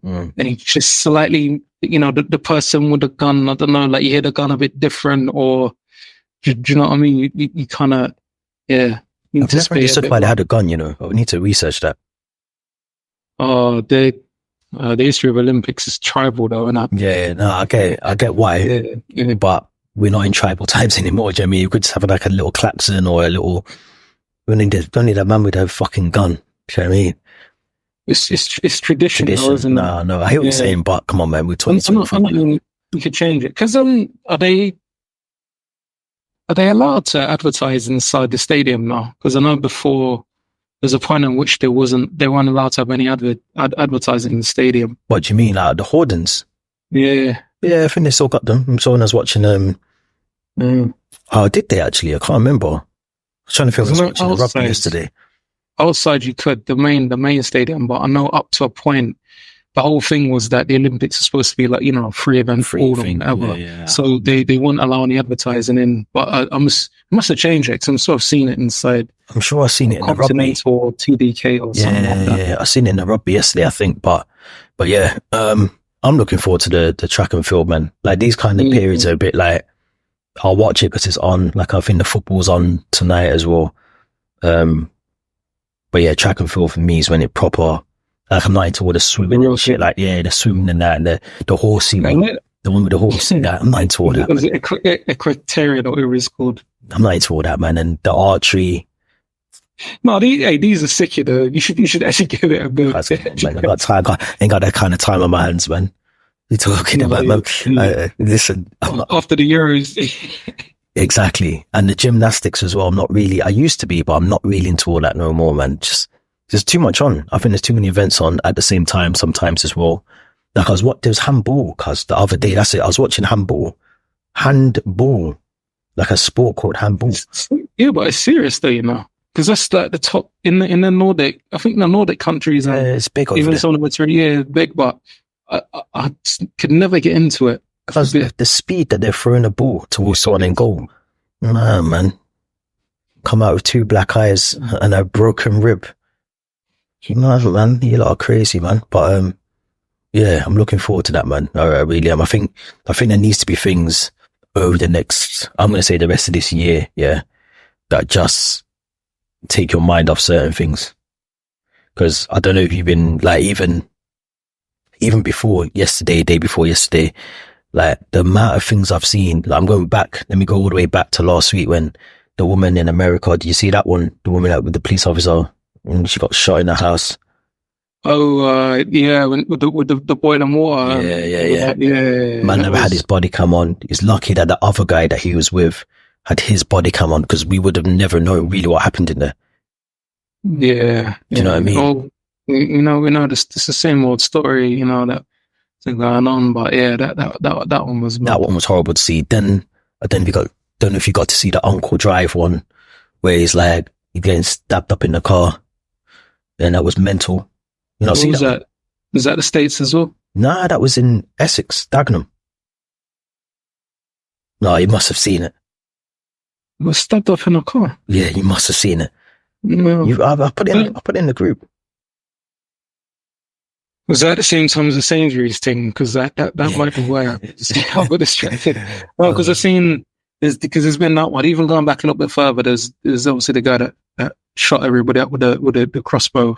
and you just slightly, the person with the gun. I don't know, like you hear the gun a bit different, or do you know what I mean? You kind of I've never understood why they had a gun. I would need to research that. Oh, the history of Olympics is tribal though, and I get why, but we're not in tribal times anymore. Do you know what I mean? You could just have like a little klaxon or a little. Don't need a man with a fucking gun. Do you know what I mean? It's tradition. Isn't it? No, I hear what you're saying, but come on, man, we're talking. We could change it because are they allowed to advertise inside the stadium now? Because I know before. There's a point in which they weren't allowed to have any advertising in the stadium. What do you mean, like the hoardings? Yeah, I think they still got them. So when I was watching oh, did they actually? I can't remember. I was trying to feel I was watching the rugby yesterday. Outside, you could the main stadium, but I know up to a point, the whole thing was that the Olympics are supposed to be like free event for all thing, ever. Yeah. So they wouldn't allow any advertising in. But I must have changed it because I'm sort of seeing it inside. I'm sure I've seen it in the rugby or TDK or something like that. Yeah, I've seen it in the rugby yesterday, I think. But yeah, I'm looking forward to the track and field, man. Like these kind of periods are a bit like I'll watch it because it's on. Like I think the football's on tonight as well. But yeah, track and field for me is when it proper. Like I'm not into all the swimming and shit. Like the swimming and that, and the horsey, the one with the horse. That I'm not into all that. Equestrian or whatever it's called. I'm not into all that, man. And the archery. No, these are sick. You should actually give it a go. Man, I ain't got that kind of time on my hands, man. You're talking about, man. Listen, after the Euros. Exactly, and the gymnastics as well. I used to be, but I'm not really into all that no more, man. Just. There's too much on. I think there's too many events on at the same time sometimes as well. Like there's handball, cause the other day, that's it. I was watching handball, like a sport called handball. Yeah, but it's serious though, because that's like the top in the Nordic. I think the Nordic countries, it's big. Even some of it's really big, but I just could never get into it. Because the speed that they're throwing the ball towards someone in goal. Nah, man. Come out with 2 black eyes and a broken rib. Nah, man, you lot are crazy, man. But, yeah, I'm looking forward to that, man. I really am. I think there needs to be things over the next, I'm going to say the rest of this year, yeah, that just take your mind off certain things. Because I don't know if you've been, like, even before yesterday, day before yesterday, like, the amount of things I've seen, like, I'm going back, let me go all the way back to last week when the woman in America, did you see that one? The woman with the police officer, and she got shot in the house. Oh, yeah, with the boiling water. Yeah. Man never had his body cam on. It's lucky that the other guy that he was with had his body cam on, because we would have never known really what happened in there. Yeah. Do you know what I mean? Oh, you know, it's the same old story, you know, that's going on. But yeah, that one was that one was horrible to see. Then I don't know if you got to see the Uncle Drive one, where he's like he getting stabbed up in the car, and that was mental. You know, see that? Was that the States as well? Nah, that was in Essex, Dagenham. No, you must have seen it. He was stabbed up in a car. Yeah, you must have seen it. No. I put it in the group. Was that at the same time as the Sainsbury's thing? Because that might be why I got distracted. Well, because I've seen because there's been that one. Even going back a little bit further, there's obviously the guy that shot everybody up with the crossbow.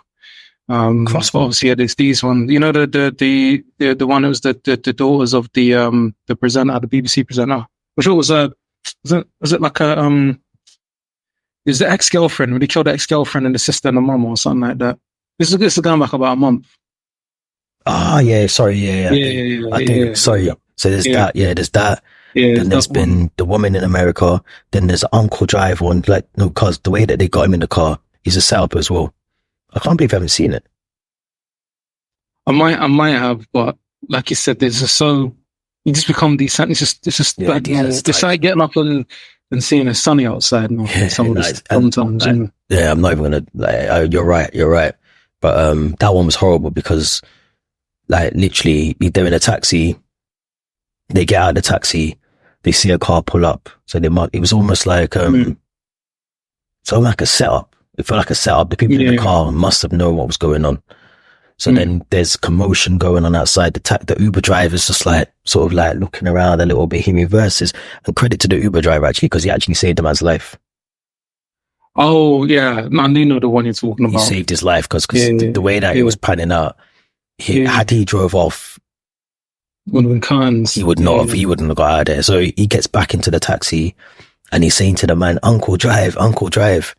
Crossbow. Obviously, yeah, there's these ones. You know, the one that was the daughters of the presenter, the BBC presenter. I'm sure it was it like a it was the ex-girlfriend when he killed the ex-girlfriend and the sister and the mum or something like that. This is going back about a month. Ah, yeah, sorry, yeah. I think, sorry. So there's that, there's that. Yeah, then there's been the woman in America. Then there's the Uncle Drive one. Like, no, because the way that they got him in the car, he's a setup as well. I can't believe I haven't seen it. I might have, but like you said, there's just you just become decent. It's just like, it's like getting up and seeing it's sunny outside. Sometimes. Yeah, I'm not even gonna. You're right. But that one was horrible because, like, literally, they're in a taxi. They get out of the taxi. They see a car pull up. So it was almost like so like a setup. It felt like a setup. The people in the car must have known what was going on. So then there's commotion going on outside. The Uber driver's just like sort of like looking around a little bit. He reverses, and credit to the Uber driver actually, because he actually saved the man's life. Oh yeah, I do know the one you're talking about. He saved his life because the way that it was panning out, had he drove off, would have been cons. He would not have. He wouldn't have got out of there. So he gets back into the taxi, and he's saying to the man, "Uncle, drive, Uncle, drive."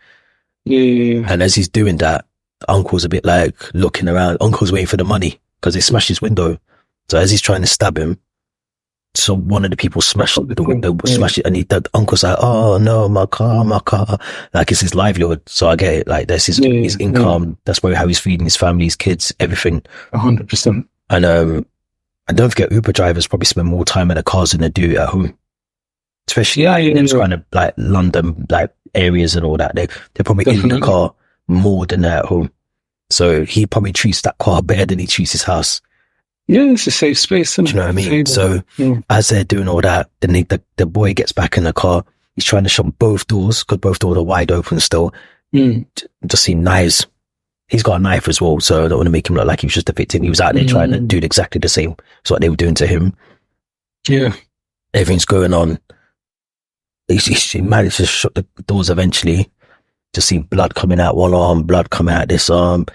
Yeah. And as he's doing that, Uncle's a bit like looking around. Uncle's waiting for the money because they smashed his window. So as he's trying to stab him, so one of the people smashed the window, smashed it, and the Uncle's like, "Oh no, my car!" Like, it's his livelihood. So I get it. Like, that's his income. That's how he's feeding his family, his kids, everything. 100%. And don't forget, Uber drivers probably spend more time in the cars than they do at home. Especially in kind of like London, like areas and all that. They're probably in the car more than they're at home. So he probably treats that car better than he treats his house. Yeah, it's a safe space. Do you know what I mean? So as they're doing all that, then the boy gets back in the car. He's trying to shut both doors because both doors are wide open still. Just see knives. He's got a knife as well, so I don't want to make him look like he was just a victim. He was out there trying to do exactly the same as what they were doing to him. Yeah. Everything's going on. He managed to shut the doors eventually. Just see blood coming out one arm, blood coming out this arm.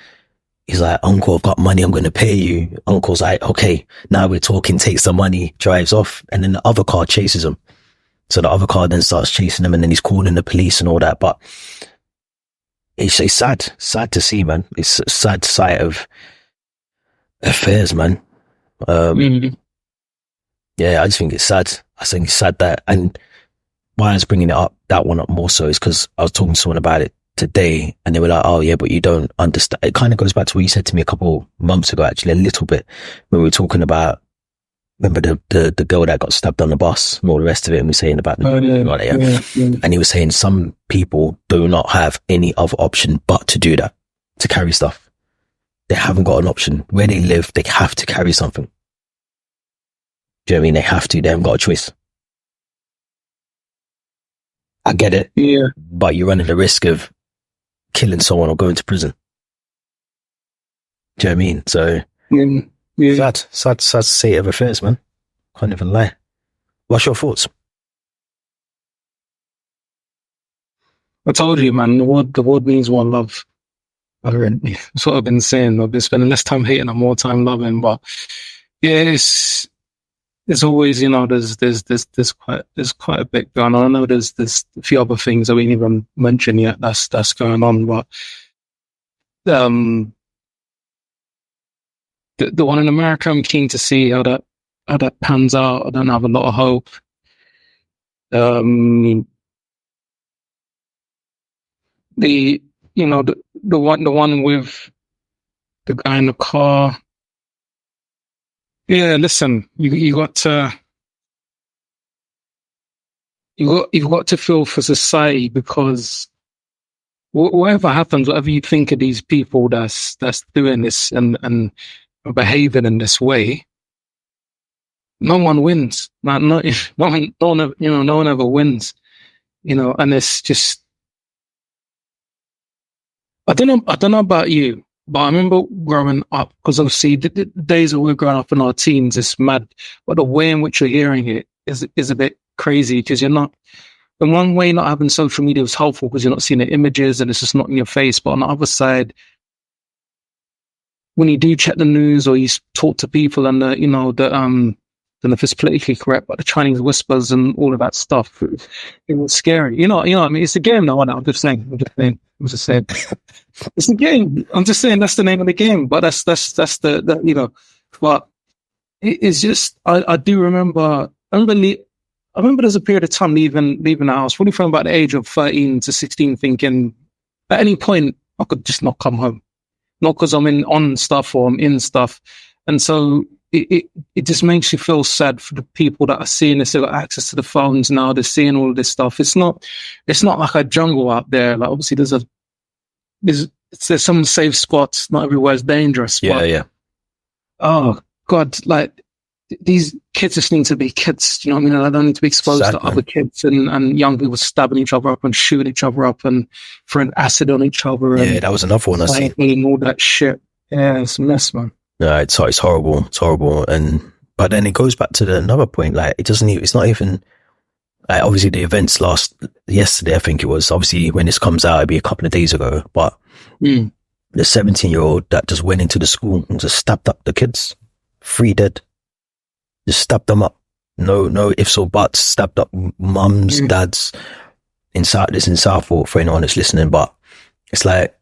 He's like, "Uncle, I've got money, I'm going to pay you." Uncle's like, "Okay, now we're talking," takes the money, drives off, and then the other car chases him. So the other car then starts chasing him, and then he's calling the police and all that. But it's sad to see, man. It's a sad sight of affairs, man. Yeah, I just think it's sad. I think it's sad that, and why I was bringing that one up more so is because I was talking to someone about it today, and they were like, "Oh yeah, but you don't understand." It kind of goes back to what you said to me a couple months ago, actually, a little bit, when we were talking about, remember the girl that got stabbed on the bus and all the rest of it, and we were saying about and he was saying some people do not have any other option but to do that, to carry stuff. They haven't got an option. Where they live, they have to carry something. Do you know what I mean? They have to. They haven't got a choice. I get it. Yeah. But you're running the risk of killing someone or going to prison. Do you know what I mean? So, Yeah. sad state of affairs, man. Can't even lie. What's your thoughts? I told you, man, the word means one love. That's what I've been saying. I've been spending less time hating and more time loving. But yeah, it's always, you know, there's quite a bit going on. I know there's a few other things that we didn't even mention yet that's going on, but the one in America, I'm keen to see how that pans out. I don't have a lot of hope. The one with the guy in the car. Yeah, listen, you've got to feel for society, because whatever happens, whatever you think of these people that's doing this and behaving in this way, no one wins. No one ever wins. You know, and it's just, I don't know about you, but I remember growing up, because obviously the days that we're growing up in our teens, it's mad. But the way in which you're hearing it is a bit crazy, because you're not, in one way, not having social media is helpful because you're not seeing the images and it's just not in your face. But on the other side, when you do check the news or you talk to people and I don't know if it's politically correct, but the Chinese whispers and all of that stuff, it was scary. You know what I mean? It's a game now. I'm just saying. It's a game. I'm just saying that's the name of the game. But that's the you know. But it's just, I do remember. I remember there's a period of time leaving the house, probably from about the age of 13 to 16, thinking at any point I could just not come home, not because I'm on stuff or I'm in stuff, and so. It just makes you feel sad for the people that are seeing this. They've got access to the phones now. They're seeing all of this stuff. It's not like a jungle out there. Like, obviously there's some safe spots. Not everywhere is dangerous. Yeah. Oh God, like these kids just need to be kids. You know what I mean? They don't need to be exposed to other kids and young people stabbing each other up and shooting each other up and throwing acid on each other. Yeah, that was another one I seen. All that shit. Yeah, it's a mess, man. No, it's horrible. It's horrible. But then it goes back to another point. Like, it's not even, like, obviously the events yesterday, I think it was. Obviously when this comes out, it'll be a couple of days ago. But the 17-year-old that just went into the school and just stabbed up the kids, 3 dead. Just stabbed them up. No ifs or buts. Stabbed up mums, dads. In Southport for anyone that's listening. But it's like,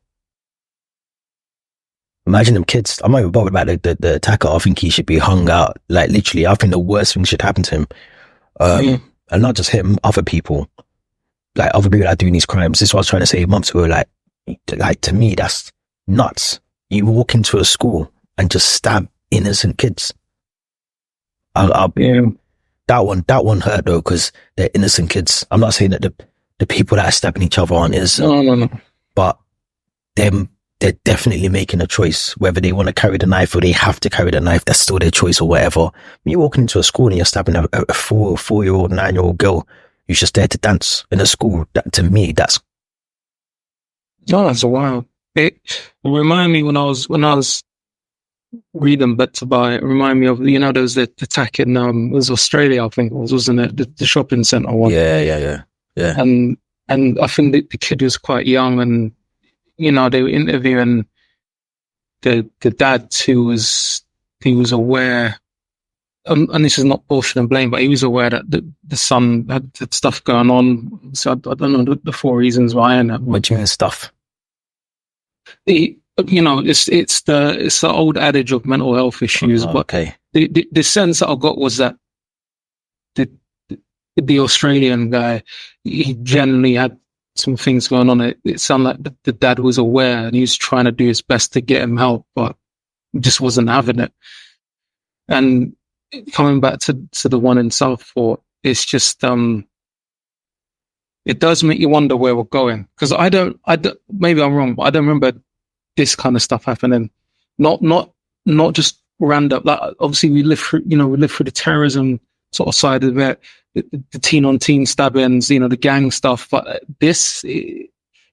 imagine them kids. I'm not even bothered about the attacker. I think he should be hung out. Like, literally, I think the worst thing should happen to him. And not just him, other people. Like, other people that are doing these crimes. This is what I was trying to say months ago. Like, to me, that's nuts. You walk into a school and just stab innocent kids. That one hurt, though, because they're innocent kids. I'm not saying that the people that are stabbing each other aren't innocent. No. But they're definitely making a choice, whether they want to carry the knife or they have to carry the knife. That's still their choice or whatever. When you're walking into a school and you're stabbing a 4-year-old, 9-year-old girl, you're just there to dance in a school. That, to me, that's wild. It reminded me when I was reading bits about it. Remind me of, there was the attack in it was Australia, I think it was, wasn't it? The shopping centre one. Yeah. And I think the kid was quite young, and they were interviewing the dad who was aware, and this is not bullshit and blame, but he was aware that the son had stuff going on. So I don't know the 4 reasons why. And what do you mean stuff? It's the old adage of mental health issues. But okay. The sense that I got was that the Australian guy, he generally had some things going on. It sounded like the dad was aware and he was trying to do his best to get him help, but just wasn't having it. And coming back to the one in Southport, it's just it does make you wonder where we're going, because I don't maybe I'm wrong, but I don't remember this kind of stuff happening. Not just random, like obviously we live through the terrorism sort of side of it, the teen on teen stabbings, the gang stuff. But this,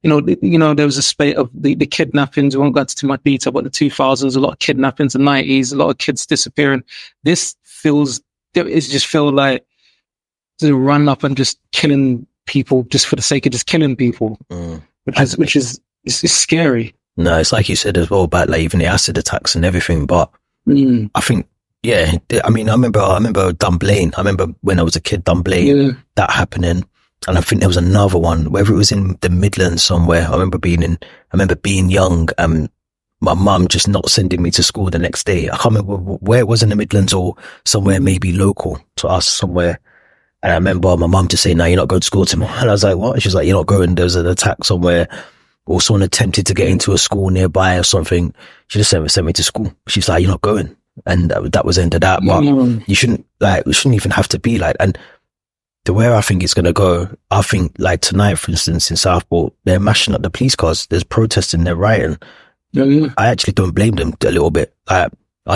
there was a spate of the kidnappings. We won't go into too much detail, but the 2000s, a lot of kidnappings, the 90s, a lot of kids disappearing. It just feel like to run up and just killing people just for the sake of just killing people, which is scary. No, it's like you said as well about like even the acid attacks and everything. But I think, yeah, I mean, I remember Dunblane. I remember when I was a kid, Dunblane, that happening. And I think there was another one, whether it was in the Midlands somewhere. I remember being young and my mum just not sending me to school the next day. I can't remember where it was, in the Midlands or somewhere maybe local to us somewhere. And I remember my mum just saying, "No, you're not going to school tomorrow." And I was like, "What?" And she was like, "You're not going. There's an attack somewhere." Or someone attempted to get into a school nearby or something. She just sent me to school. She's like, "You're not going." And that was the end of that. But we shouldn't even have to be like, and the way I think it's going to go, I think like tonight, for instance, in Southport, they're mashing up the police cars. There's protesting, they're rioting. I actually don't blame them a little bit. I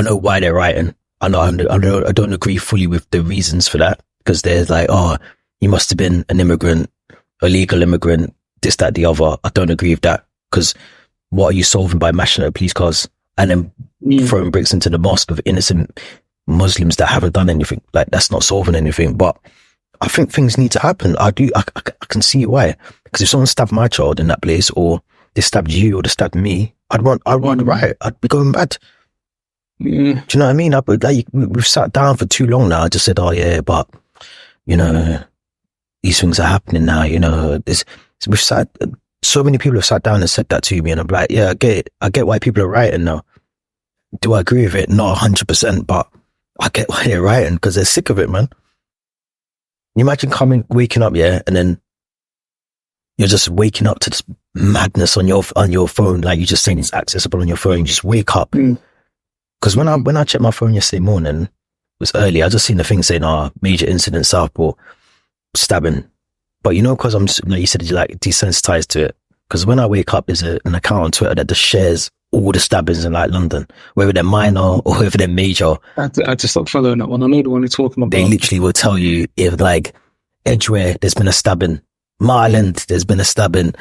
know why they're rioting. I don't agree fully with the reasons for that, because there's like, oh, you must have been an immigrant, a legal immigrant, this, that, the other. I don't agree with that, because what are you solving by mashing up police cars and then throwing bricks into the mosque of innocent Muslims that haven't done anything? Like, that's not solving anything. But I think things need to happen. I can see why. Because if someone stabbed my child in that place, or they stabbed you, or they stabbed me, I'd want a riot. I'd be going mad. Do you know what I mean? We've sat down for too long now. I just said, oh yeah, but these things are happening now. So many people have sat down and said that to me, and I'm like, yeah, I get it. I get why people are rioting now. Do I agree with it? Not 100%, but I get why they're rioting, because they're sick of it, man. You imagine waking up, yeah, and then you're just waking up to this madness on your phone, like you just saying it's accessible on your phone. You just wake up. Because when I checked my phone yesterday morning, it was early. I just seen the thing saying, major incident Southport, stabbing. But because I'm, like you said, you're like desensitized to it. Because when I wake up, there's an account on Twitter that just shares all the stabbings in like London, whether they're minor or whether they're major. I just stopped following that one. I know the one you're talking about. They literally will tell you if like Edgware, there's been a stabbing. Marland, there's been a stabbing.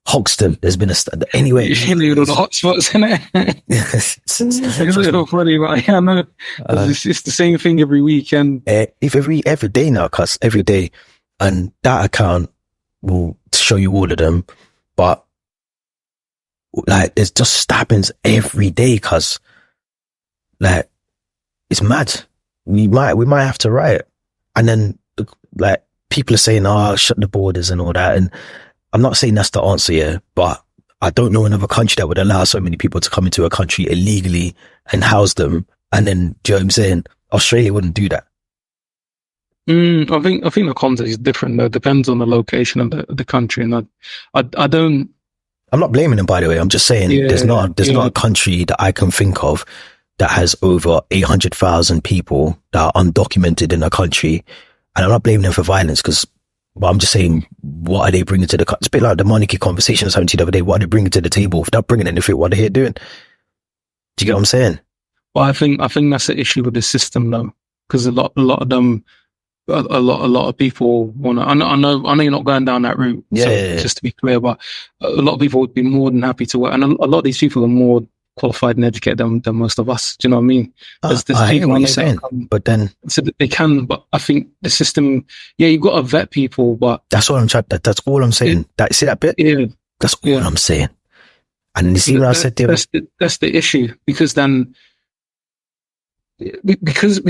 Hoxton, there's been a stabbing. Anyway. You know the hotspots, innit? It's a little funny, but yeah, I know. It's the same thing every weekend. Every day now, cuz every day. And that account will show you all of them. But like, there's just stabbings every day, cuz like, it's mad. We might have to riot. And then like, people are saying, shut the borders and all that. And I'm not saying that's the answer, yeah, but I don't know another country that would allow so many people to come into a country illegally and house them. And then, do you know what I'm saying? Australia wouldn't do that. I think the context is different though. It depends on the location of the country. And I don't. I'm not blaming them, by the way. I'm just saying there's not a country that I can think of that has over 800,000 people that are undocumented in a country. And I'm not blaming them for violence, but I'm just saying, what are they bringing to the country? It's a bit like the monarchy conversation I was having the other day. What are they bringing to the table? If they're not bringing anything, what are they here doing? Do you get what I'm saying? Well, I think that's the issue with the system though, because a lot of them, a lot of people want to. I know you're not going down that route. Yeah. Just to be clear, but a lot of people would be more than happy to work, and a lot of these people are more qualified and educated than most of us. Do you know what I mean? There's I hear what you're saying, but then so they can. But I think the system, you've got to vet people. But that's all I'm trying. That's all I'm saying. See that bit? Yeah, that's all I'm saying. And you see what I said there? That's the issue, because then because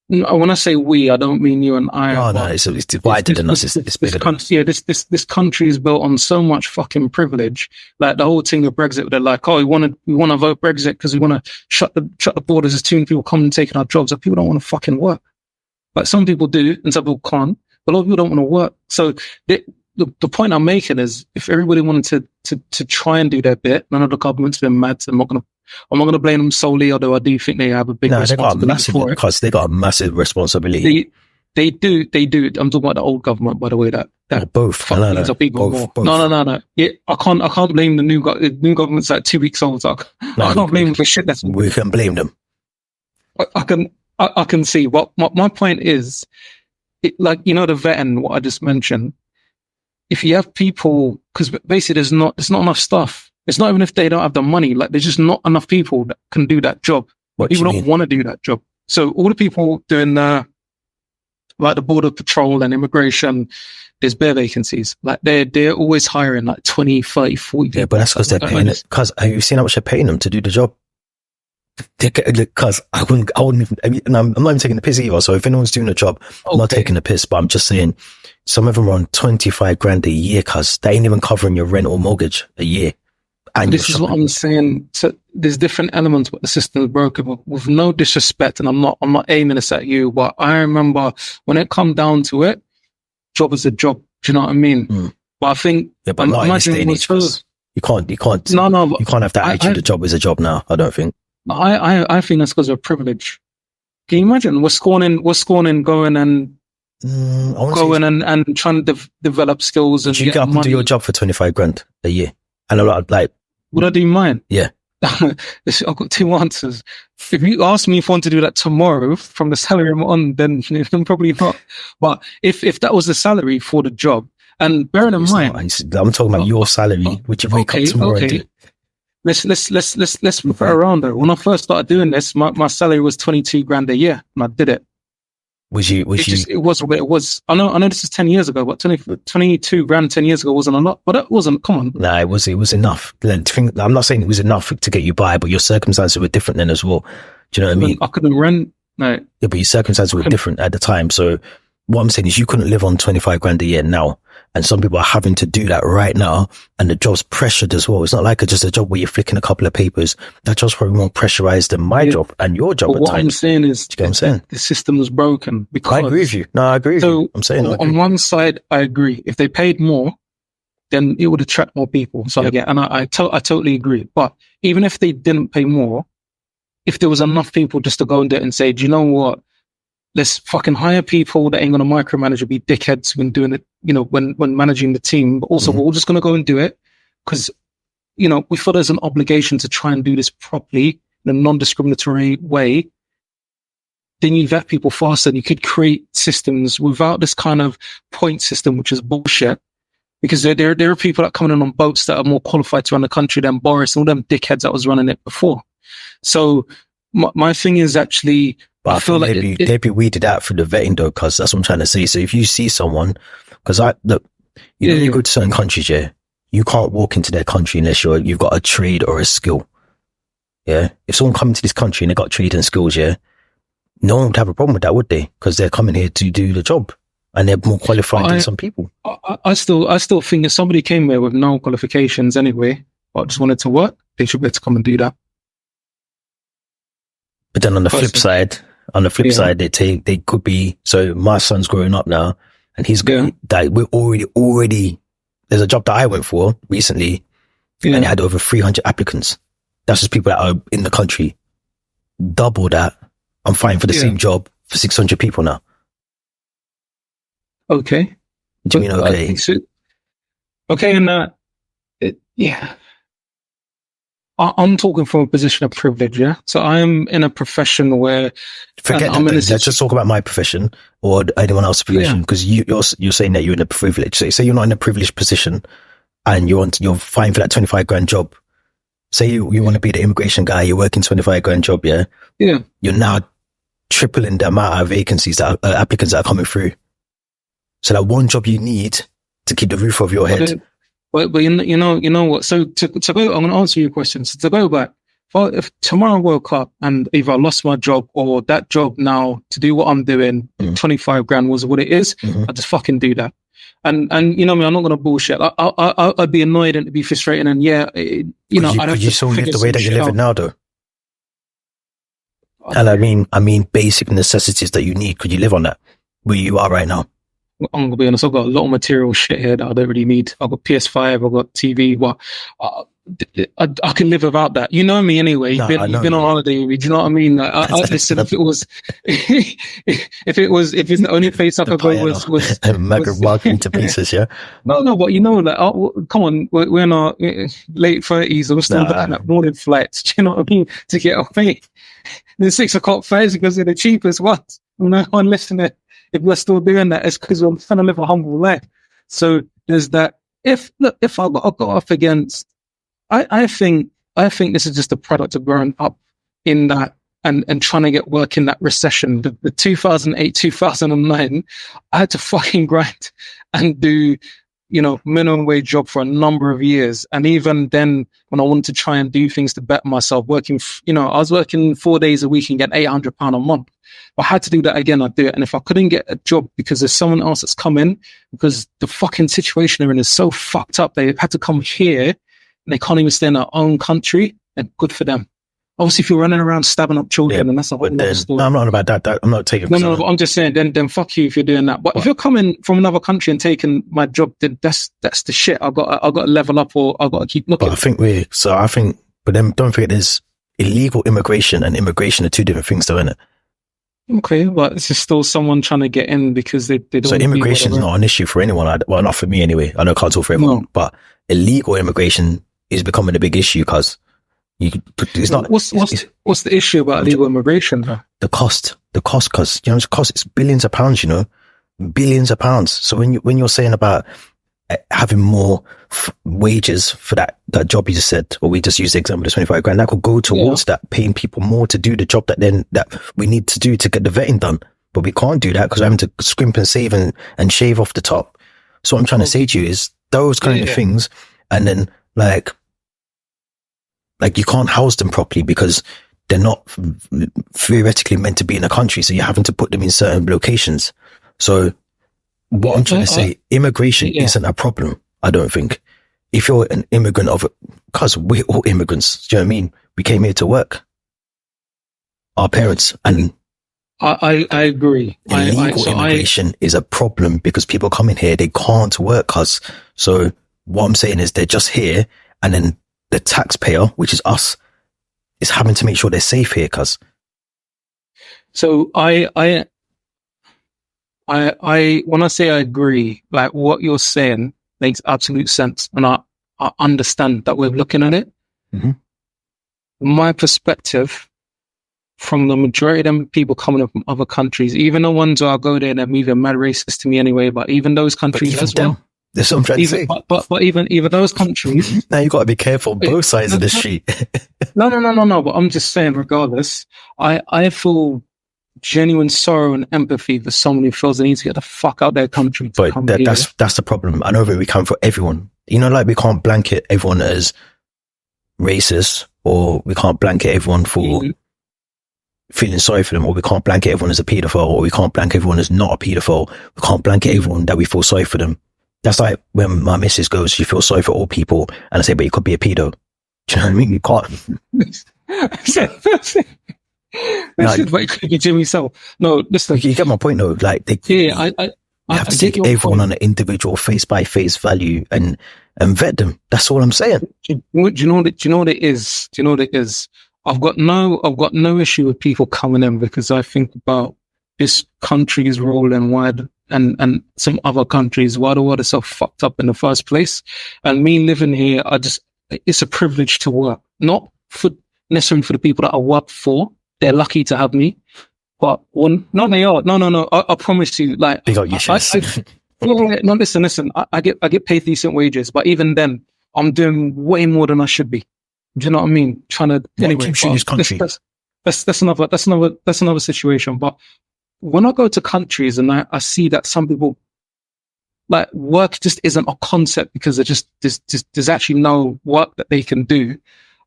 when I say we, I don't mean you and I. No, it's divided in us. It's bigger. This country is built on so much fucking privilege. Like the whole thing of Brexit, they're like, we want to vote Brexit because we want to shut the borders. There's too many people coming and taking our jobs. Like, people don't want to fucking work. Like, some people do, and some people can't. But a lot of people don't want to work. So the point I'm making is, if everybody wanted to try and do their bit, none of the government's been mad. So I'm not going to blame them solely, although I do think they have a big responsibility because they got a massive responsibility. They do. I'm talking about the old government, by the way, that that Or both. fuck No, things up even both, more. both. No. Yeah, I can't blame the new government's like 2 weeks old. So I can't blame them for shit that's. We can blame them. I can see what my point is. Like, you know, the vet and what I just mentioned. If you have people, because basically there's not enough stuff. It's not even if they don't have the money. Like, there's just not enough people that can do that job. People don't want to do that job. So all the people doing like the border patrol and immigration, there's bare vacancies. Like they're always hiring like 20, 30, 40 people. Yeah, but that's because they're paying it. Because have you seen how much they're paying them to do the job? Because I wouldn't even, and I'm not even taking the piss either. So if anyone's doing a job, I'm not taking the piss, but I'm just saying some of them are on 25 grand a year, cause they ain't even covering your rent or mortgage a year. And this is what I'm saying. So there's different elements, but the system is broken. With no disrespect, and I'm not aiming this at you, but I remember when it come down to it, job is a job. Do you know what I mean? But I think, but not in this day and age, you can't. No, you can't have that attitude. The job is a job now. I don't think. I think that's because of privilege. Can you imagine? We're scorning going and and trying to develop skills and you get up and do your job for 25 grand a year, and a lot of like. Would I do mine? Yeah. I've got two answers. If you ask me if I want to do that tomorrow from the salary I'm on, then probably not. But if that was the salary for the job, and bearing in mind, I'm talking about your salary, which you wake up tomorrow and do. Let's flip it around though. When I first started doing this, my salary was 22 grand a year, and I did it. It was what it was. I know this is 10 years ago, but 22 grand 10 years ago wasn't a lot, but it wasn't. Come on. Nah, it was enough. I'm not saying it was enough to get you by, but your circumstances were different then as well. Do you know what I mean? I couldn't rent. No. Yeah, but your circumstances were different at the time. So what I'm saying is you couldn't live on 25 grand a year now. And some people are having to do that right now. And the job's pressured as well. It's not like just a job where you're flicking a couple of papers. That job's probably more pressurized than my job and your job. But what I'm saying is, the system is broken. Because I agree with you. No, I agree with you. I'm saying on one side, I agree. If they paid more, then it would attract more people. So I totally agree. But even if they didn't pay more, if there was enough people just to go and do it and say, do you know what? Let's fucking hire people that ain't going to micromanage or be dickheads when doing it, you know, when managing the team. But also, we're all just going to go and do it because, you know, we feel there's an obligation to try and do this properly in a non-discriminatory way. Then you vet people faster and you could create systems without this kind of point system, which is bullshit. Because there are people that come in on boats that are more qualified to run the country than Boris and all them dickheads that was running it before. So my thing is actually, but I feel like maybe we did that for the vetting though, because that's what I'm trying to say. So if you see someone, because you go to certain countries, you can't walk into their country unless you've got a trade or a skill. Yeah. If someone come to this country and they got trade and skills, no one would have a problem with that, would they? Because they're coming here to do the job and they're more qualified than some people. I still think if somebody came here with no qualifications anyway, but just wanted to work, they should be able to come and do that. But then on the flip side, they could be, so my son's growing up now and he's going, that we're already, there's a job that I went for recently and it had over 300 applicants. That's just people that are in the country. Double that. I'm fighting for the same job for 600 people now. Okay. Do you mean okay? Okay, and I'm talking from a position of privilege, So I'm in a profession where... Forget that. Let's just talk about my profession or anyone else's profession, because you're saying that you're in a privilege. So say you're not in a privileged position and you're fighting for that 25 grand job. Say you want to be the immigration guy, you're working 25 grand job, Yeah. You're now tripling the amount of vacancies that applicants that are coming through. So that one job you need to keep the roof over your head. But you know what? So to go, I'm going to answer your question. So to go back, if tomorrow I woke up and either I lost my job or that job now to do what I'm doing, 25 grand was what it is, I just fucking do that. And you know me, I'm not going to bullshit. I'd be annoyed and it'd be frustrating. And I'd have to. You still live the way that you're living now, though. And I mean, basic necessities that you need. Could you live on that where you are right now? I'm gonna be honest, I've got a lot of material shit here that I don't really need. I've got PS5, I've got TV, but I can live without that. You know me anyway. You've been on holiday with me. Do you know what I mean? Like, listen, if it was, if it's the only place I could go was marking to pieces, yeah. No, but you know, like, come on, we're in our late 30s. I'm still looking at morning flights. Do you know what I mean? To get away. The 6 o'clock flights because they're the cheapest ones. No one listening. If we're still doing that, it's because we're trying to live a humble life. So there's that. If I got off against, I think this is just a product of growing up in that and trying to get work in that recession. The 2008, 2009, I had to fucking grind and do, minimum wage job for a number of years. And even then, when I wanted to try and do things to better myself, I was working 4 days a week and get £800 a month. If I had to do that again, I'd do it. And if I couldn't get a job because there's someone else that's come in, because the fucking situation they're in is so fucked up, they had to come here and they can't even stay in their own country, and good for them. Obviously, if you're running around stabbing up children, then that's a whole other story. No, I'm not about that. I'm not taking. No, but I'm just saying. Then fuck you if you're doing that. But if you're coming from another country and taking my job, then that's the shit. I got to level up, or I got to keep looking. But but then don't forget, there's illegal immigration and immigration are two different things, though, isn't it? Okay, but it's just still someone trying to get in because they don't. So immigration is not an issue for anyone. Well, not for me anyway. I know I can't talk for everyone, but illegal immigration is becoming a big issue because. It's not. What's the issue about illegal immigration, though? The cost, because it costs billions of pounds. Billions of pounds. So when you're saying about having more wages for that job you just said, or we just used the example of 25 grand, that could go towards that, paying people more to do the job that we need to do to get the vetting done. But we can't do that because we're having to scrimp and save and shave off the top. So what I'm trying to say to you is those kind of things, and then like you can't house them properly because they're not theoretically meant to be in a country. So you're having to put them in certain locations. So what I'm trying to say, immigration isn't a problem. I don't think. If you're an immigrant because we're all immigrants, do you know what I mean? We came here to work. Our parents, and I agree. Illegal immigration is a problem because people come in here, they can't work. So what I'm saying is they're just here, and then the taxpayer, which is us, is having to make sure they're safe here, So I when I say I agree, like what you're saying makes absolute sense, and I understand that we're looking at it. Mm-hmm. My perspective, from the majority of them people coming up from other countries, even the ones who I go there and they're moving mad racist to me anyway, but even those countries as well. That's what I'm trying to say. But even those countries. Now you got to be careful on both sides of the street. No. But I'm just saying, regardless, I feel genuine sorrow and empathy for someone who feels they need to get the fuck out their country. But that's the problem. I know that we come for everyone. Like we can't blanket everyone as racist, or we can't blanket everyone for feeling sorry for them, or we can't blanket everyone as a paedophile, or we can't blanket everyone as not a paedophile. We can't blanket everyone that we feel sorry for them. That's like when my missus goes, she feels sorry for all people, and I say, but you could be a pedo. Do you know what I mean? You can't. But it could be Jimmy Savile. No, listen. You get my point, though. Like, I have to take everyone on an individual face by face value and vet them. That's all I'm saying. Do you know what it is? I've got no issue with people coming in because I think about this country's role and wide. And some other countries, why the world is so fucked up in the first place. And me living here, it's a privilege to work. Not necessarily for the people that I work for. They're lucky to have me. But they are. No. I promise you, like, big up your chest. No, listen. I get paid decent wages, but even then, I'm doing way more than I should be. Do you know what I mean? Trying to, anyway. This country. That's another situation. But when I go to countries and I see that some people, like, work just isn't a concept because there's actually no work that they can do.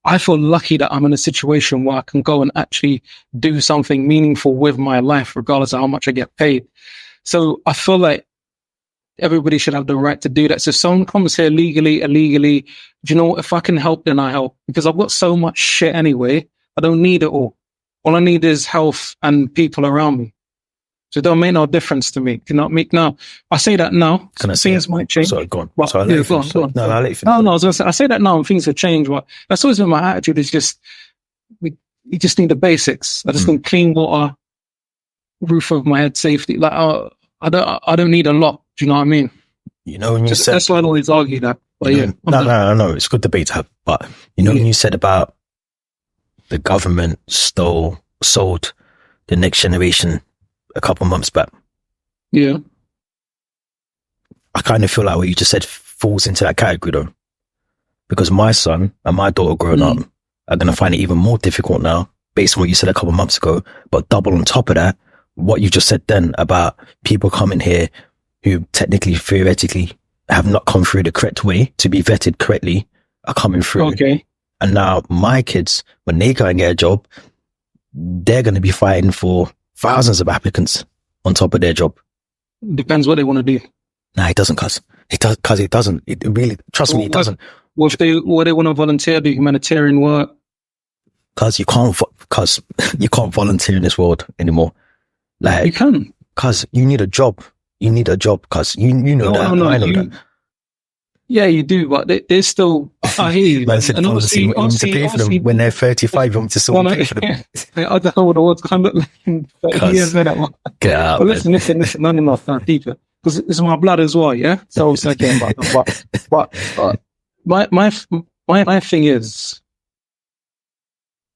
I feel lucky that I'm in a situation where I can go and actually do something meaningful with my life, regardless of how much I get paid. So I feel like everybody should have the right to do that. So if someone comes here legally, illegally, do you know what? If I can help, then I help, because I've got so much shit anyway. I don't need it all. All I need is health and people around me. So it don't make no difference to me. Do you know what I mean? Now, I say that now. Can I say things might change. Sorry, go on. But, Sorry, yeah, go on. No, I'll let you finish. No, I was going to say, I say that now and things have changed. But that's always been my attitude, is just, you just need the basics. I just need clean water, roof over my head, safety. Like, I don't need a lot. Do you know what I mean? You know, when you said, that's why I always argue that. But yeah, no, it's good debate to have. But you know, when you said about the government sold the next generation a couple months back, yeah, I kind of feel like what you just said falls into that category though, because my son and my daughter growing up are going to find it even more difficult now, based on what you said a couple months ago. But double on top of that, what you just said then about people coming here who technically, theoretically, have not come through the correct way to be vetted correctly, are coming through. Okay. And now my kids, when they go and get a job, they're going to be fighting for thousands of applicants on top of their job. Depends what they want to do. Nah, it doesn't, cuz. It doesn't. It really, trust me, it doesn't. What they want to volunteer, do humanitarian work? Cuz you can't volunteer in this world anymore. Like, you can. Cuz you need a job. You need a job, cuz you know that. No, I know that. Yeah, you do, but there's still, I hear you. Man said, and obviously, you want me to pay for them when they're 35, you want me to still pay for them. I don't know what the words kind of like, years that one. Get out, but listen, none enough, not deeper. Because it's my blood as well, yeah? So it's like, but my thing is,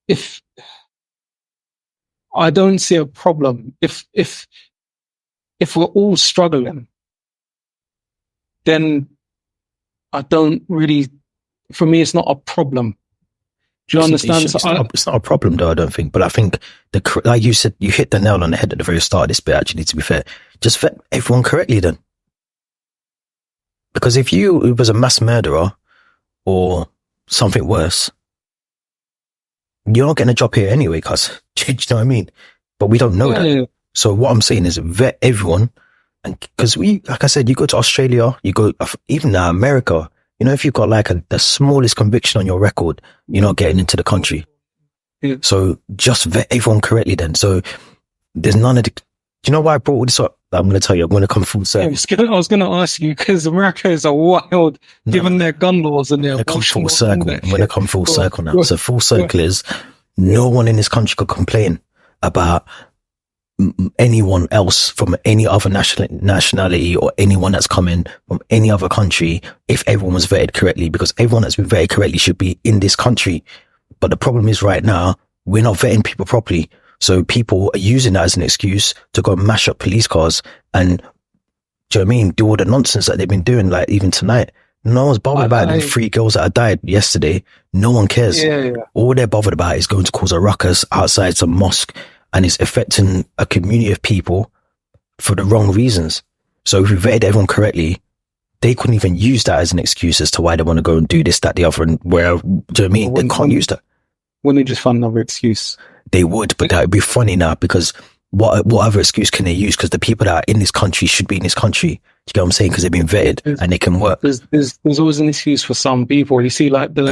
if I don't see a problem, if we're all struggling, then I don't really, for me, it's not a problem. Do you understand? It's not a problem though, I don't think. But I think, like you said, you hit the nail on the head at the very start of this bit, actually, to be fair. Just vet everyone correctly then. Because if you was a mass murderer or something worse, you're not getting a job here anyway, cuz. Do you know what I mean? But we don't know that. Yeah. So what I'm saying is vet everyone. And because like I said, you go to Australia, you go even now America, you know, if you've got like the smallest conviction on your record, you're not getting into the country. Yeah. So just vet everyone correctly then. So there's none of the, do you know why I brought all this up? I'm going to tell you, I'm going to come full circle. I was going to ask you, because America is a wild, given their gun laws and their... I'm going to come full circle now. So full circle is no one in this country could complain about anyone else from any other nationality or anyone that's coming from any other country if everyone was vetted correctly, because everyone that's been vetted correctly should be in this country. But the problem is right now, we're not vetting people properly. So people are using that as an excuse to go and mash up police cars and, do you know what I mean, do all the nonsense that they've been doing, like even tonight. No one's bothered about the 3 girls that died yesterday. No one cares. Yeah. All they're bothered about is going to cause a ruckus outside some mosque, and it's affecting a community of people for the wrong reasons. So if we vetted everyone correctly, they couldn't even use that as an excuse as to why they want to go and do this, that, the other, and where, do you know what I mean? They can't use that. Wouldn't they just find another excuse? They would, but that would be funny now, because what other excuse can they use? Because the people that are in this country should be in this country. Do you get what I'm saying? Because they've been vetted and they can work. There's always an excuse for some people. You see, like the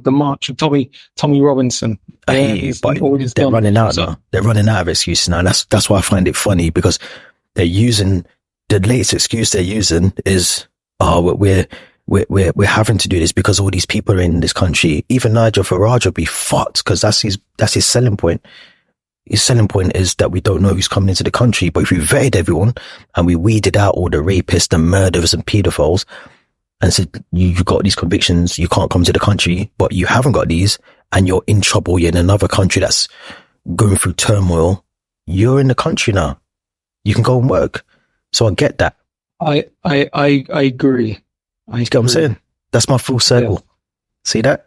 march of Tommy Robinson. But they're running out now. They're running out of excuses now. That's why I find it funny, because they're using the latest excuse they're using is, we're having to do this because all these people are in this country. Even Nigel Farage will be fucked, because that's his selling point. His selling point is that we don't know who's coming into the country, but if we vetted everyone and we weeded out all the rapists and murderers and pedophiles and said, you got these convictions, you can't come to the country, but you haven't got these and you're in trouble, you're in another country that's going through turmoil, you're in the country now. You can go and work. So I get that. I agree. You get what I'm saying? That's my full circle. Yeah. See that?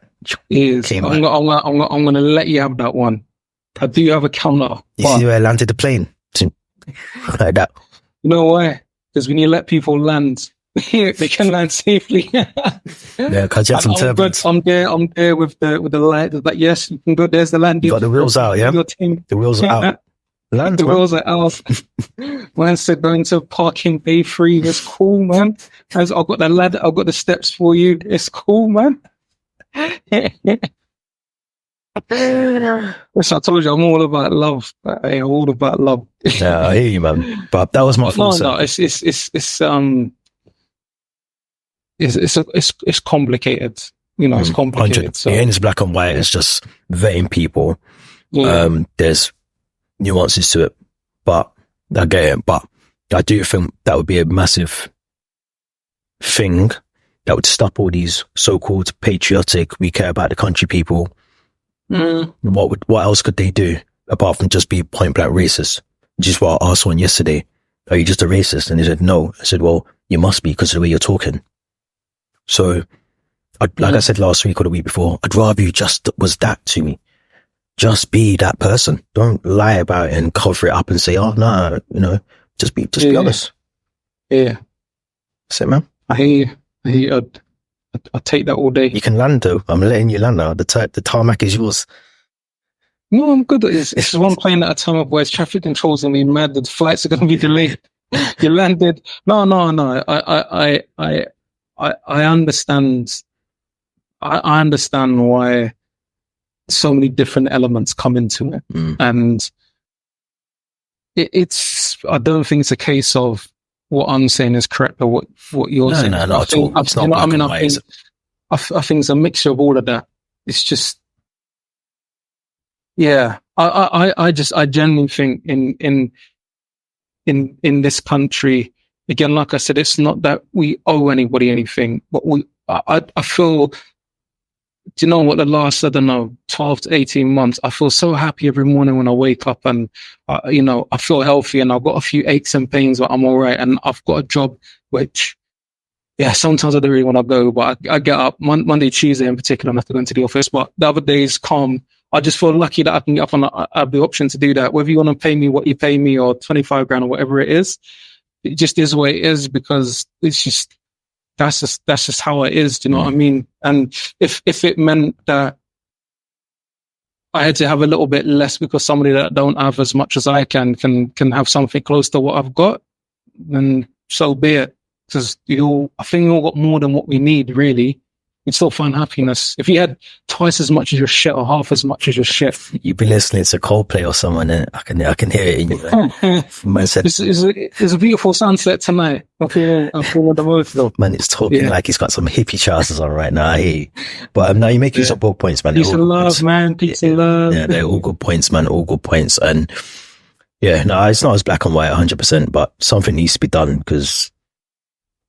I'm going to let you have that one. I do have a counter. You see where I landed the plane? Like that. You know why? Because when you let people land, they can land safely. Yeah, because you have some turbulence. I'm there with the light. Like, yes, you can go. There's the land. You got the wheels out, yeah? The wheels are out. Land, the wheels are out. Man said going to parking bay 3. It's cool, man. I've got the ladder. I've got the steps for you. It's cool, man. Listen, I told you I'm all about love. I'm all about love. Yeah, I hear you, man. But that was my thoughts. No, it's complicated. You know, it's complicated. So. It ain't as black and white. It's just vetting people. Yeah. There's nuances to it, but I get it. But I do think that would be a massive thing that would stop all these so-called patriotic, we care about the country people. What else could they do apart from just be point blank racist? Which is what I asked one yesterday. Are you just a racist? And he said, no. I said, well, you must be because of the way you're talking. So, I said last week or the week before, I'd rather you just was that to me. Just be that person. Don't lie about it and cover it up and say, oh, no, you know, just be honest. Yeah. That's it, man. I hear you. I'll take that all day. You can land though. I'm letting you land now. The tarmac is yours. No, I'm good. It's one plane at a time of where traffic controls going to be mad. The flights are going to be delayed. You landed. No. I understand. I understand why so many different elements come into it, and it's. I don't think it's a case of what I'm saying is correct or what you're saying. No, not at all. It's not black and white. I think it's a mixture of all of that. It's just, yeah. I genuinely think in this country, again, like I said, it's not that we owe anybody anything, but I feel, do you know what, the last, 12 to 18 months, I feel so happy every morning when I wake up and, you know, I feel healthy and I've got a few aches and pains, but I'm all right. And I've got a job, which, yeah, sometimes I don't really want to go, but I get up Monday, Tuesday in particular, I have to go into the office, but the other days calm. I just feel lucky that I can get up and I have the option to do that. Whether you want to pay me what you pay me or 25 grand or whatever it just is the way it is because it's just, that's just how it is. Do you know what I mean? And if it meant that I had to have a little bit less because somebody that don't have as much as I can have something close to what I've got, then so be it. Because I think we all got more than what we need, really. You'd still find happiness. If you had twice as much as your shit or half as much as your shit. You'd be listening to Coldplay or someone, and I can hear it in you. Man said, it's a beautiful sunset tonight. I'm feeling the most though. Man, it's talking like he's got some hippie trousers on right now. I hear you. But now you're making some good points, man. Peace and love, man. Peace and love. Yeah, they're all good points, man. All good points. And yeah, no, it's not as black and white 100%, but something needs to be done because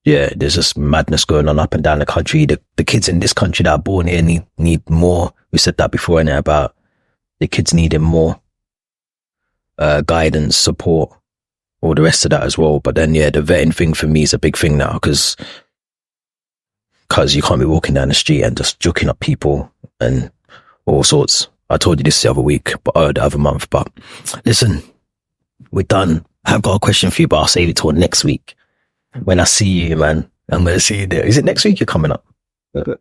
yeah, there's just madness going on up and down the country. The kids in this country that are born here need more. We said that before, innit, about the kids needing more guidance, support, all the rest of that as well. But then, yeah, the vetting thing for me is a big thing now because you can't be walking down the street and just joking up people and all sorts. I told you this the other week, the other month. But listen, we're done. I've got a question for you, but I'll save it till next week. When I see you, man, I'm going to see you there. Is it next week you're coming up?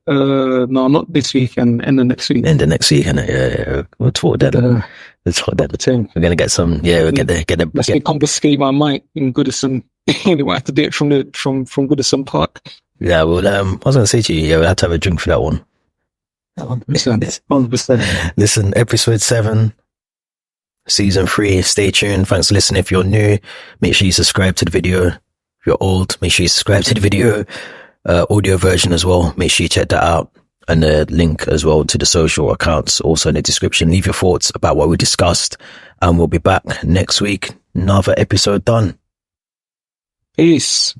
No, not this week and the next week. And the next week, and yeah. We'll talk then. Let's talk then. We're going to get some, we'll get the. Let's confiscate my mic in Goodison. They might have to do it from Goodison Park. Yeah, well, I was going to say to you, we'll have to have a drink for that one. 100%. Listen, episode 7, season 3. Stay tuned. Thanks for listening. If you're new, make sure you subscribe to the video. If you're old, make sure you subscribe to the video, audio version as well. Make sure you check that out. And the link as well to the social accounts also in the description. Leave your thoughts about what we discussed. And we'll be back next week. Another episode done. Peace.